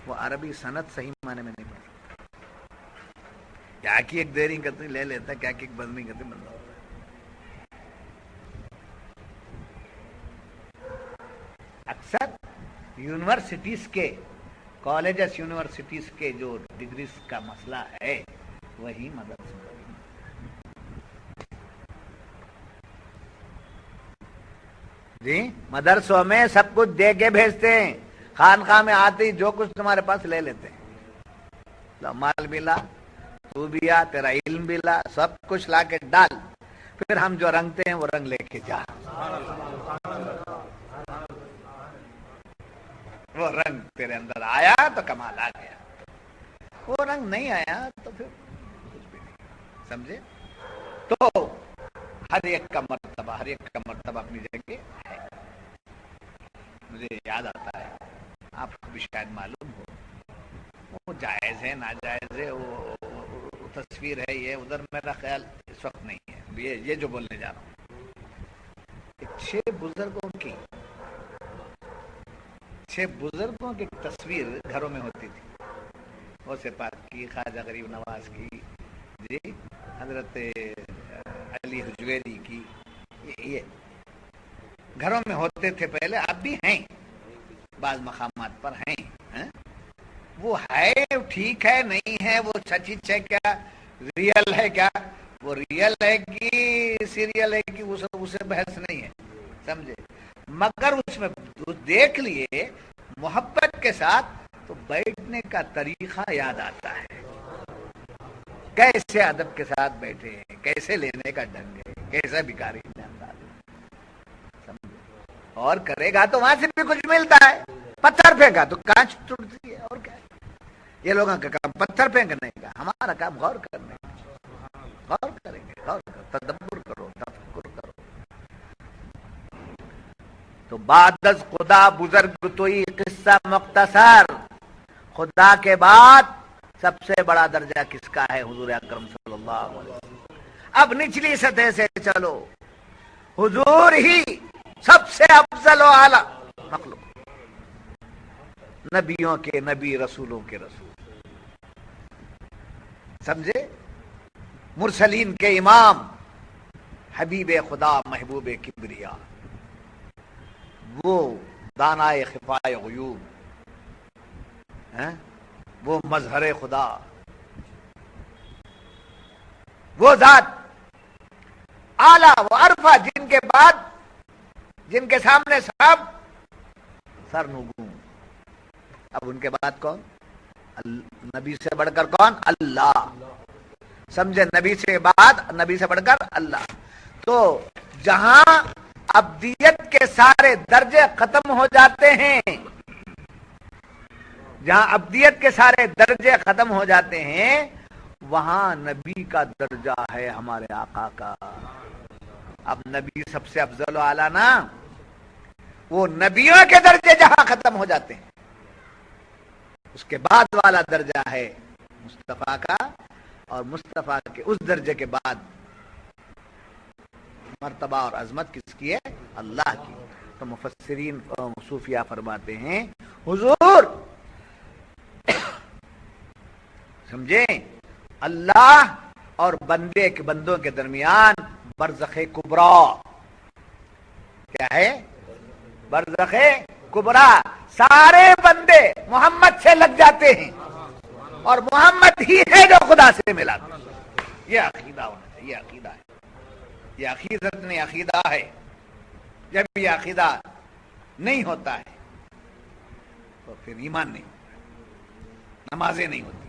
وہ عربی سند صحیح معنی میں نہیں پڑھ سکتا. کیا کی ایک دیری کرتے لے لیتا ہے کیا کی ایک بند نہیں کرتے بندہ ہوتا ہے. اکثر یونیورسٹیز کے کالجز یونیورسٹیز کے جو ڈگریز کا مسئلہ ہے وہی مدرسہ جی. مدرسوں میں سب کچھ دے کے بھیجتے ہیں. خانقاہ میں آتے ہی جو کچھ تمہارے پاس لے لیتے ہیں. مال بھی لا تو بھی آ تیرا علم بھی لا سب کچھ لا کے ڈال. پھر ہم جو رنگتے ہیں وہ رنگ لے کے جا. وہ رنگ تیرے اندر آیا تو کمال آ گیا. وہ رنگ نہیں آیا تو پھر کچھ بھی نہیں. سمجھے؟ تو ہر ایک کا مرتبہ اپنی جگہ ہے. مجھے یاد آتا ہے آپ کو بھی شاید معلوم ہو وہ جائز ہے ناجائز ہے وہ تصویر ہے یہ ادھر میرا خیال اس وقت نہیں ہے. یہ جو بولنے جا رہا ہوں 6 بزرگوں کی تصویر گھروں میں ہوتی تھی. غوث پاک کی خواجہ غریب نواز کی جی حضرت علی حجویری کی یہ گھروں میں ہوتے تھے پہلے. اب بھی ہیں بعض مقامات پر ہیں. وہ ہے ٹھیک ہے نہیں ہے وہ سچ ہے کیا ریئل ہے کیا وہ ریئل ہے کہ سیریل ہے کہ اسے بحث نہیں ہے. سمجھے؟ مگر اس میں دیکھ لیے محبت کے ساتھ تو بیٹھنے کا طریقہ یاد آتا ہے. کیسے ادب کے ساتھ بیٹھے ہیں کیسے لینے کا ڈھنگ ہے کیسا بھکاری اور کرے گا تو وہاں سے بھی کچھ ملتا ہے. پتھر پھینکا تو کانچ ٹوٹتی ہے. اور کیا ہے؟ یہ لوگوں کا کام پتھر پھینکنے کا ہمارا کام غور کرنے کا. غور کریں گے غور کرو تدبر کرو تفکر کرو. تو بعد از خدا بزرگ توئی قصہ مختصر. خدا کے بعد سب سے بڑا درجہ کس کا ہے؟ حضور اکرم صلی اللہ علیہ وسلم. اب نچلی سطح سے چلو. حضور ہی سب سے افضل و اعلی مخلوق. نبیوں کے نبی رسولوں کے رسول. سمجھے؟ مرسلین کے امام حبیب خدا محبوب کبریا وہ دانائے خفائے غیوب وہ مظہر خدا وہ ذات اعلیٰ و عرفہ جن کے بعد جن کے سامنے سب سر نگوں اب ان کے بعد کون؟ نبی سے بڑھ کر کون؟ اللہ. سمجھے؟ نبی سے بعد، نبی سے بڑھ کر اللہ. تو جہاں ابدیت کے سارے درجے ختم ہو جاتے ہیں، جہاں ابدیت کے سارے درجے ختم ہو جاتے ہیں، وہاں نبی کا درجہ ہے ہمارے آقا کا. اب نبی سب سے افضل و اعلیٰ نا، وہ نبیوں کے درجے جہاں ختم ہو جاتے ہیں، اس کے بعد والا درجہ ہے مصطفیٰ کا، اور مصطفیٰ کے اس درجے کے بعد مرتبہ اور عظمت کس کی ہے؟ اللہ کی. تو مفسرین صوفیہ فرماتے ہیں حضور سمجھیں، اللہ اور بندوں کے درمیان برزخ کبریٰ کیا ہے؟ برزخ کبریٰ. سارے بندے محمد سے لگ جاتے ہیں اور محمد ہی ہے جو خدا سے ملا. یہ عقیدہ ہونا چاہیے. یہ عقیدہ ہے، یہ عقیدت نہیں، عقیدہ ہے. جب یہ عقیدہ نہیں ہوتا ہے تو پھر ایمان نہیں ہوتا، نمازیں نہیں ہوتی.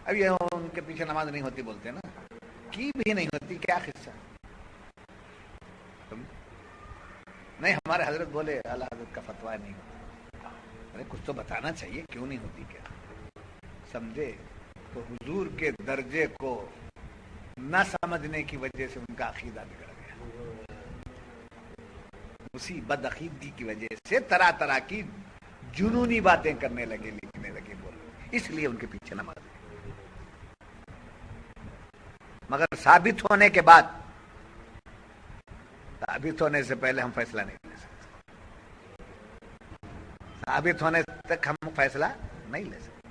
اب یہ ان کے پیچھے نماز نہیں ہوتی بولتے نا، کی بھی نہیں ہوتی، کیا قصہ؟ نہیں، ہمارے حضرت بولے اعلیٰ حضرت کا فتویٰ نہیں ہوتا. ارے کچھ تو بتانا چاہیے کیوں نہیں ہوتی کیا؟ سمجھے؟ تو حضور کے درجے کو نہ سمجھنے کی وجہ سے ان کا عقیدہ بگڑ گیا. اسی بد عقیدگی کی وجہ سے طرح طرح کی جنونی باتیں کرنے لگے، لکھنے لگے، بولنے. اس لیے ان کے پیچھے نماز. مگر ثابت ہونے کے بعد، ثابت ہونے سے پہلے ہم فیصلہ نہیں لے سکتے. ثابت ہونے تک ہم فیصلہ نہیں لے سکتے.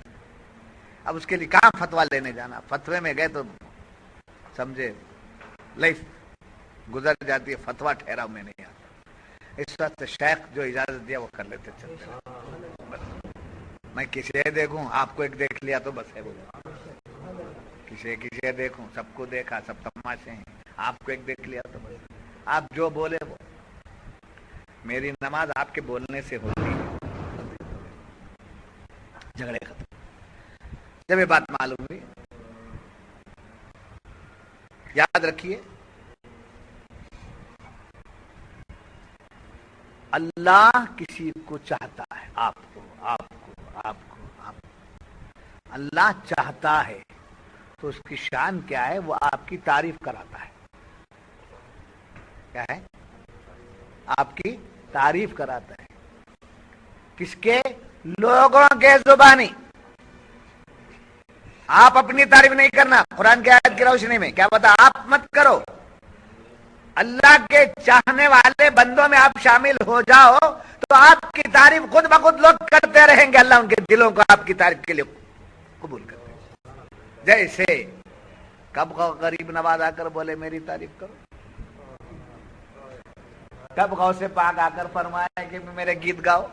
اب اس کے لیے کہاں فتویٰ لینے جانا؟ فتوے میں گئے تو سمجھے لائف گزر جاتی ہے، فتویٰ ٹھہراؤ میں نہیں آتا. اس وقت شیخ جو اجازت دیا وہ کر لیتے چلتے. میں کسی دیکھوں، آپ کو ایک دیکھ لیا تو بس ہے، بولے کسی دیکھوں، سب کو دیکھا، سب تماشے ہیں، آپ کو ایک دیکھ لیا تو بس. آپ جو بولے وہ. میری نماز آپ کے بولنے سے ہوتی ہے. جھگڑے ختم. جب یہ بات معلوم ہوئی، یاد رکھیے اللہ کسی کو چاہتا ہے، آپ کو. اللہ چاہتا ہے تو اس کی شان کیا ہے؟ وہ آپ کی تعریف کراتا ہے. کیا ہے؟ آپ کی تعریف کراتا ہے. کس کے؟ لوگوں کے زبانی. آپ اپنی تعریف نہیں کرنا. قرآن کی آیت کی روشنی میں کیا بتا؟ آپ مت کرو. اللہ کے چاہنے والے بندوں میں آپ شامل ہو جاؤ تو آپ کی تعریف خود بخود لوگ کرتے رہیں گے. اللہ ان کے دلوں کو آپ کی تعریف کے لیے قبول کرتے ہیں. جیسے کب غریب نواز آ کر بولے میری تعریف کرو، کب غوث پاک آ کر فرمایا کہ میرے گیت گاؤ،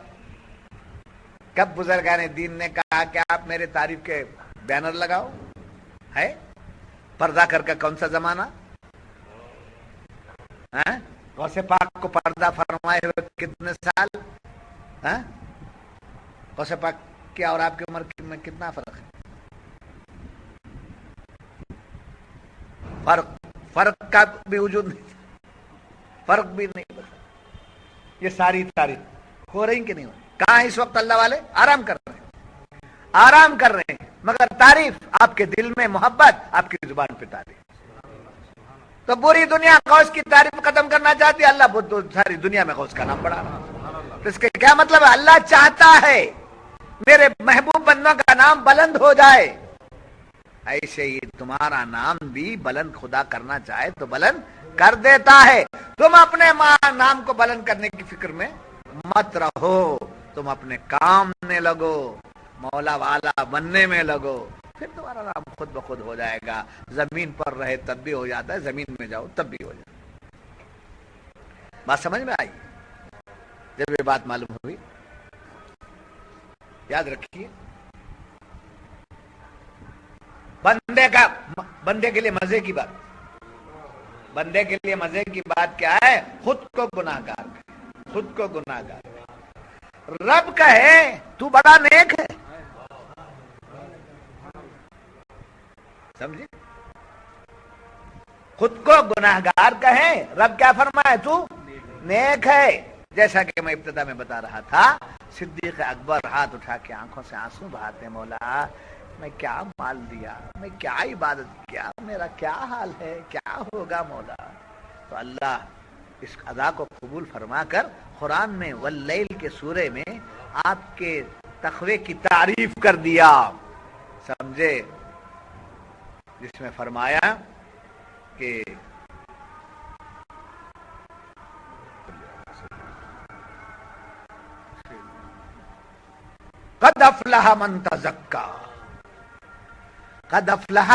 کب بزرگان دین نے کہا کہ آپ میرے تعریف کے بینر لگاؤ. ہے پردہ کر کے کون سا زمانہ؟ غوث پاک کو پردہ فرمائے ہوئے کتنے سال؟ غوث پاک کی اور آپ کی عمر میں کتنا فرق ہے؟ فرق کا بھی وجود نہیں، فرق بھی نہیں. یہ ساری تعریف ہو رہی کہ نہیں ہو رہی؟ کہاں اس وقت اللہ والے آرام کر رہے ہیں، آرام کر رہے ہیں، مگر تعریف آپ کے دل میں، محبت آپ کی زبان پہ تعریف. تو پوری دنیا غوث کی تعریف ختم کرنا چاہتی ہے، اللہ ساری دنیا میں غوث کا نام بڑھا رہا. تو اس کے کیا مطلب ہے؟ اللہ چاہتا ہے میرے محبوب بندوں کا نام بلند ہو جائے. ایسے ہی تمہارا نام بھی بلند خدا کرنا چاہے تو بلند کر دیتا ہے. تم اپنے نام کو بلند کرنے کی فکر میں مت رہو، تم اپنے کام میں لگو، مولا والا بننے میں لگو، پھر تمہارا نام خود بخود ہو جائے گا. زمین پر رہے تب بھی ہو جاتا ہے، زمین میں جاؤ تب بھی ہو جاتا ہے. بات سمجھ میں آئی؟ جب یہ بات معلوم ہوئی، یاد رکھیے بندے کے لیے مزے کی بات، بندے کے لیے مزے کی بات کیا ہے؟ خود کو گناہگار کہے، خود کو گناہگار کہے۔ رب کہے تو بڑا نیک ہے، سمجھے؟ خود کو گناہگار کہے، رب کیا فرمائے؟ تو نیک ہے۔ جیسا کہ میں ابتدا میں بتا رہا تھا، صدیق اکبر ہاتھ اٹھا کے آنکھوں سے آنسو بہاتے، مولا میں کیا مال دیا، میں کیا عبادت کیا، میرا کیا حال ہے، کیا ہوگا مولا؟ تو اللہ اس ادا کو قبول فرما کر قرآن میں واللیل کے سورے میں آپ کے تقوی کی تعریف کر دیا، سمجھے؟ جس میں فرمایا کہ قد افلح من تزکا، قد افلح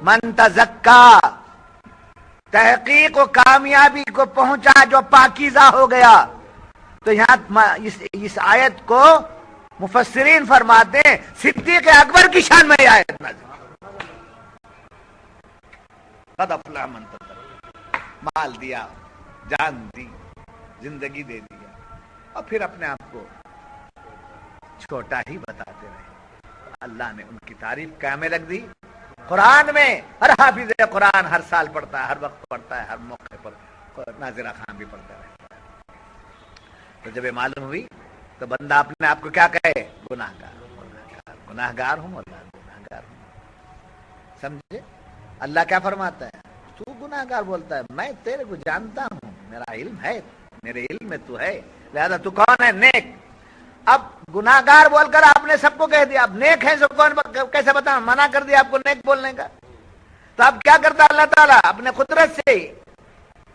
من تزکا، تحقیق و کامیابی کو پہنچا جو پاکیزہ ہو گیا۔ تو یہاں اس آیت کو مفسرین فرماتے ہیں صدیق اکبر کی شان میں یہ آیت نازل، قد افلح من تزکا، مال دیا، جان دی، زندگی دے دیا، اور پھر اپنے آپ کو چھوٹا ہی بتاتے رہے۔ اللہ نے ان کی تعریف کیا میں رکھ دی؟ قرآن میں۔ ہر حافظ قرآن ہر سال پڑھتا ہے، ہر وقت پڑھتا ہے، ہر موقع پر ناظرہ خان بھی پڑھتا رہتا ہے۔ تو جب یہ معلوم ہوئی تو بندہ اپنے آپ کو کیا کہے؟ گناہگار، گناہگار، گناہگار ہوں اللہ، گناہگار ہوں، سمجھے؟ اللہ کیا فرماتا ہے؟ تو گناہگار بولتا ہے، میں تیرے کو جانتا ہوں، میرا علم ہے، میرے علم میں تو ہے، لہذا تو کون ہے؟ نیک۔ اب گناہگار بول کر آپ نے سب کو کہہ دیا، اب نیک ہے سب کون کیسے بتا؟ منع کر دیا آپ کو نیک بولنے کا۔ تو اب کیا کرتا اللہ تعالیٰ؟ اپنے قدرت سے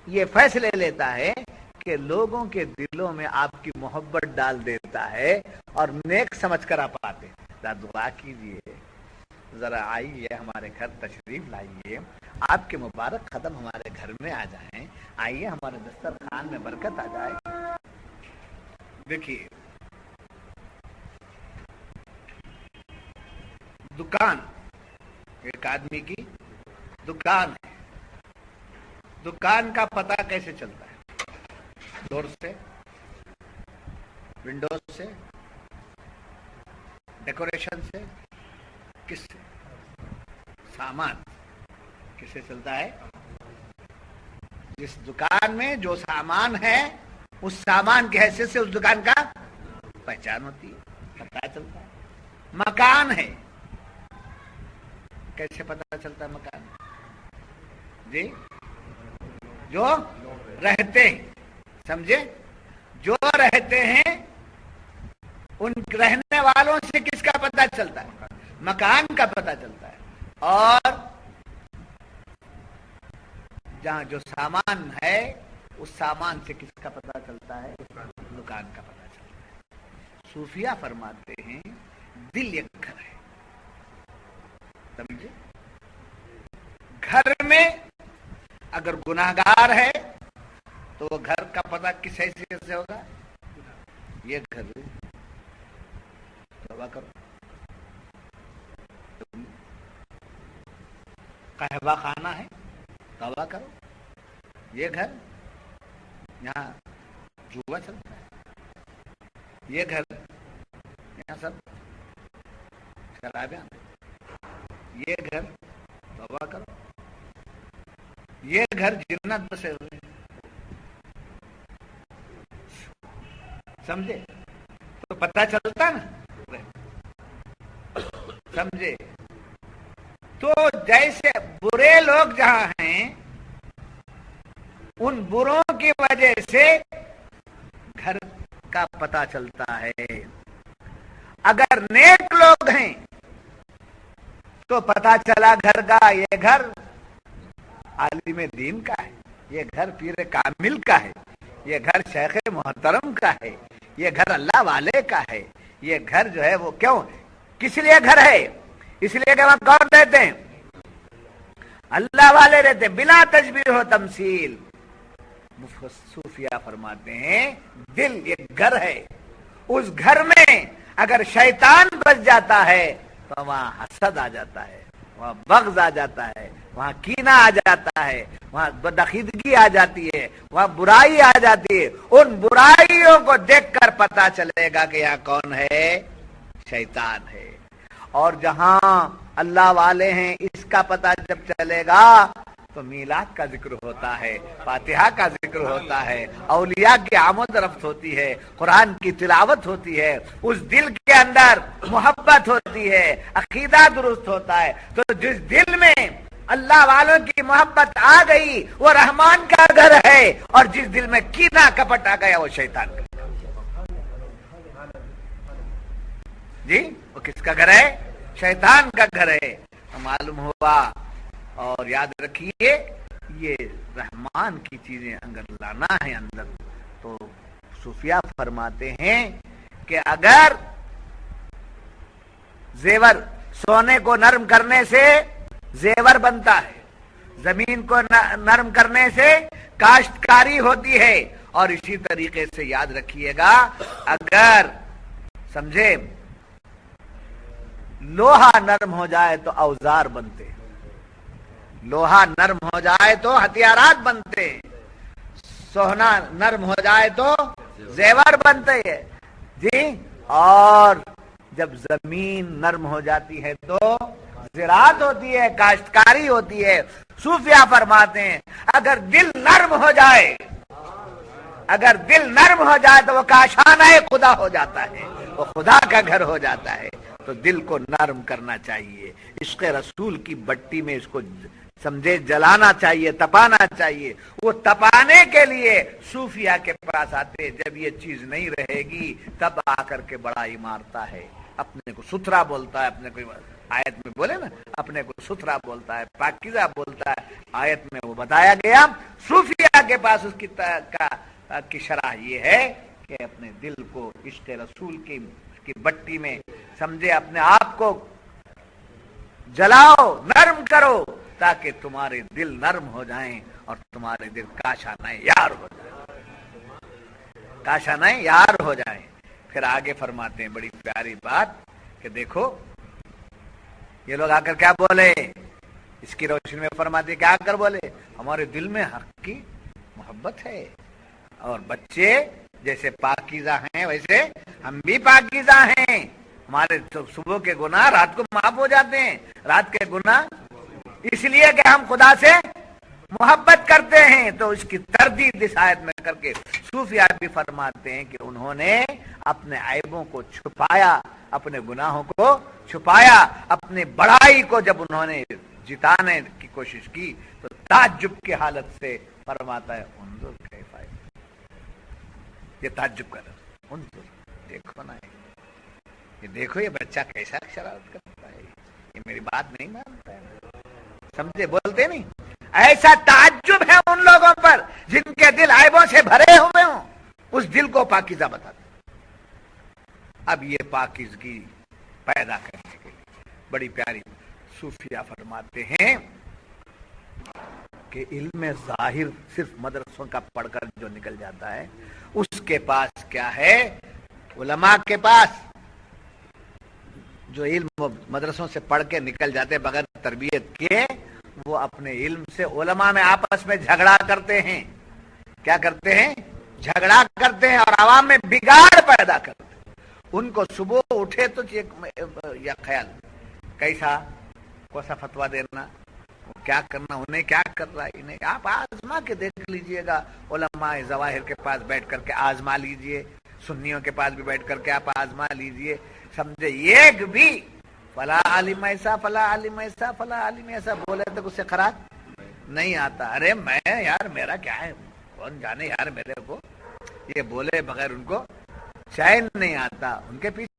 یہ فیصلے لیتا ہے کہ لوگوں کے دلوں میں آپ کی محبت ڈال دیتا ہے اور نیک سمجھ کر آپ آتے ہیں۔ دعا کیجئے، ذرا آئیے ہمارے گھر تشریف لائیے، آپ کے مبارک قدم ہمارے گھر میں آ جائیں، آئیے ہمارے دسترخوان میں برکت آ جائے۔ دیکھیے، دکان، ایک آدمی کی دکان ہے، دکان کا پتہ کیسے چلتا ہے؟ ڈور سے، ونڈوز سے، ڈیکوریشن سے، کس سے؟ سامان کس سے چلتا ہے؟ جس دکان میں جو سامان ہے اس سامان کی حیثیت سے اس دکان کا پہچان ہوتی ہے، پتہ چلتا ہے۔ مکان ہے، کیسے پتہ چلتا ہے مکان؟ جی، جو رہتے ہیں، سمجھے؟ جو رہتے ہیں ان رہنے والوں سے کس کا پتہ چلتا ہے؟ مکان کا پتہ چلتا ہے۔ اور جہاں جو سامان ہے اس سامان سے کس کا پتہ چلتا ہے؟ دکان کا پتہ چلتا ہے۔ صوفیہ فرماتے ہیں دل ایک گھر ہے، سمجھے؟ گھر میں اگر گناہگار ہے تو وہ گھر کا پتہ کس حیثیت سے ہوگا؟ یہ گھر توبہ کرو، قہوہ خانہ ہے، توبہ کرو، یہ گھر یہاں جوا چلتا ہے، یہ گھر یہاں سب شرابیاں، یہ گھر توبہ کرو، یہ گھر جنت بسے ہوئے، سمجھے؟ تو پتہ چلتا نا، سمجھے؟ تو جیسے برے لوگ جہاں ہیں ان بروں کی وجہ سے گھر کا پتہ چلتا ہے، اگر نیک لوگ ہیں تو پتہ چلا گھر کا، یہ گھر عالم دین کا ہے، یہ گھر پیر کامل کا ہے، یہ گھر شیخ محترم کا ہے، یہ گھر اللہ والے کا ہے، یہ گھر جو ہے وہ کیوں کس لیے گھر ہے؟ اس لیے کہ وہاں کون رہتے ہیں؟ اللہ والے رہتے ہیں، بلا تشبیہ و تمثیل۔ صوفیہ فرماتے ہیں دل ایک گھر ہے، اس گھر میں اگر شیطان بس جاتا ہے تو وہاں حسد آ جاتا ہے، وہاں بغض آ جاتا ہے، وہاں کینہ آ جاتا ہے، وہاں بدعقیدگی آ جاتی ہے، وہاں برائی آ جاتی ہے۔ ان برائیوں کو دیکھ کر پتا چلے گا کہ یہاں کون ہے؟ شیطان ہے۔ اور جہاں اللہ والے ہیں اس کا پتہ جب چلے گا تو میلاد کا ذکر ہوتا ہے، فاتحہ کا ذکر ہوتا ہے، اولیاء کی آمد رفت ہوتی ہے، قرآن کی تلاوت ہوتی ہے، اس دل کے اندر محبت ہوتی ہے، عقیدہ درست ہوتا ہے۔ تو جس دل میں اللہ والوں کی محبت آ گئی وہ رحمان کا گھر ہے، اور جس دل میں کینہ کپٹ آ گیا وہ شیطان کا۔ جی وہ کس کا گھر ہے؟ شیطان کا گھر ہے۔ معلوم ہوا، اور یاد رکھیے یہ رحمان کی چیزیں اگر لانا ہے اندر تو صوفیہ فرماتے ہیں کہ اگر زیور سونے کو نرم کرنے سے زیور بنتا ہے، زمین کو نرم کرنے سے کاشتکاری ہوتی ہے، اور اسی طریقے سے یاد رکھیے گا اگر سمجھے لوہا نرم ہو جائے تو اوزار بنتے، لوہا نرم ہو جائے تو ہتھیارات بنتے، سونا نرم ہو جائے تو زیور بنتے ہیں جی، اور جب زمین نرم ہو جاتی ہے تو زراعت ہوتی ہے، کاشتکاری ہوتی ہے۔ صوفیہ فرماتے ہیں اگر دل نرم ہو جائے، اگر دل نرم ہو جائے تو وہ کاشانہ خدا ہو جاتا ہے، وہ خدا کا گھر ہو جاتا ہے۔ تو دل کو نرم کرنا چاہیے، عشق رسول کی بٹی میں اس کو سمجھے جلانا چاہیے، تپانا چاہیے۔ وہ تپانے کے لیے صوفیہ کے پاس آتے، جب یہ چیز نہیں رہے گی تب آ کر کے بڑائی مارتا ہے، اپنے کو ستھرا بولتا ہے، اپنے کو آیت میں بولے نا اپنے کو ستھرا بولتا ہے، پاکیزہ بولتا ہے، آیت میں وہ بتایا گیا۔ صوفیہ کے پاس اس کی شرح یہ ہے کہ اپنے دل کو عشق رسول کی بٹی میں سمجھے اپنے آپ کو جلاؤ، نرم کرو، تاکہ تمہارے دل نرم ہو جائیں اور تمہارے دل کاشانہ یار ہو جائیں، کاشانہ یار ہو جائیں۔ پھر آگے فرماتے ہیں بڑی پیاری بات کہ دیکھو یہ لوگ آ کر کیا بولے، اس کی روشنی میں فرماتے ہیں کہ آ کر بولے ہمارے دل میں حق کی محبت ہے، اور بچے جیسے پاکیزہ ہیں ویسے ہم بھی پاکیزہ ہیں، ہمارے صبح کے گناہ رات کو معاف ہو جاتے ہیں، رات کے گناہ اس لیے کہ ہم خدا سے محبت کرتے ہیں۔ تو اس کی تردید اس آیت میں کر کے صوفیہ بھی فرماتے ہیں کہ انہوں نے اپنے عیبوں کو چھپایا، اپنے گناہوں کو چھپایا، اپنی بڑائی کو جب انہوں نے جتانے کی کوشش کی تو تعجب کی حالت سے فرماتا ہے انظر کیف ہے، یہ تعجب کر انظر دیکھو نا، یہ دیکھو یہ بچہ کیسا شرارت کرتا ہے، یہ میری بات نہیں مانتا ہے، سمجھے بولتے نہیں۔ ایسا تعجب ہے ان لوگوں پر جن کے دل عیبوں سے بھرے ہوئے ہوں، اس دل کو پاکیزہ بتاتے۔ اب یہ پاکیزگی پیدا کرنے کے لیے بڑی پیاری صوفیہ فرماتے ہیں کہ علم ظاہر صرف مدرسوں کا پڑھ کر جو نکل جاتا ہے اس کے پاس کیا ہے، علماء کے پاس جو علم مدرسوں سے پڑھ کے نکل جاتے بغیر تربیت کے، وہ اپنے علم سے علماء میں آپس میں جھگڑا کرتے ہیں، کیا کرتے ہیں؟ جھگڑا کرتے ہیں، اور عوام میں بگاڑ پیدا کرتے ہیں۔ ان کو صبح اٹھے تو یہ خیال کیسا کوسا فتوا دینا، کیا کرنا، انہیں کیا کر رہا ہے، انہیں آپ آزما کے دیکھ لیجئے گا، علماء ظواہر کے پاس بیٹھ کر کے آزما لیجئے، سنیوں کے پاس بھی بیٹھ کر کے آپ آزما لیجئے، سمجھے ایک بھی فلا عالم ایسا فلا عالم ایسا فلا عالم ایسا بولے تو اس سے خراب نہیں آتا۔ ارے میں یار میرا کیا ہے، کون جانے یار میرے کو، یہ بولے بغیر ان کو چین نہیں آتا، ان کے پیچھے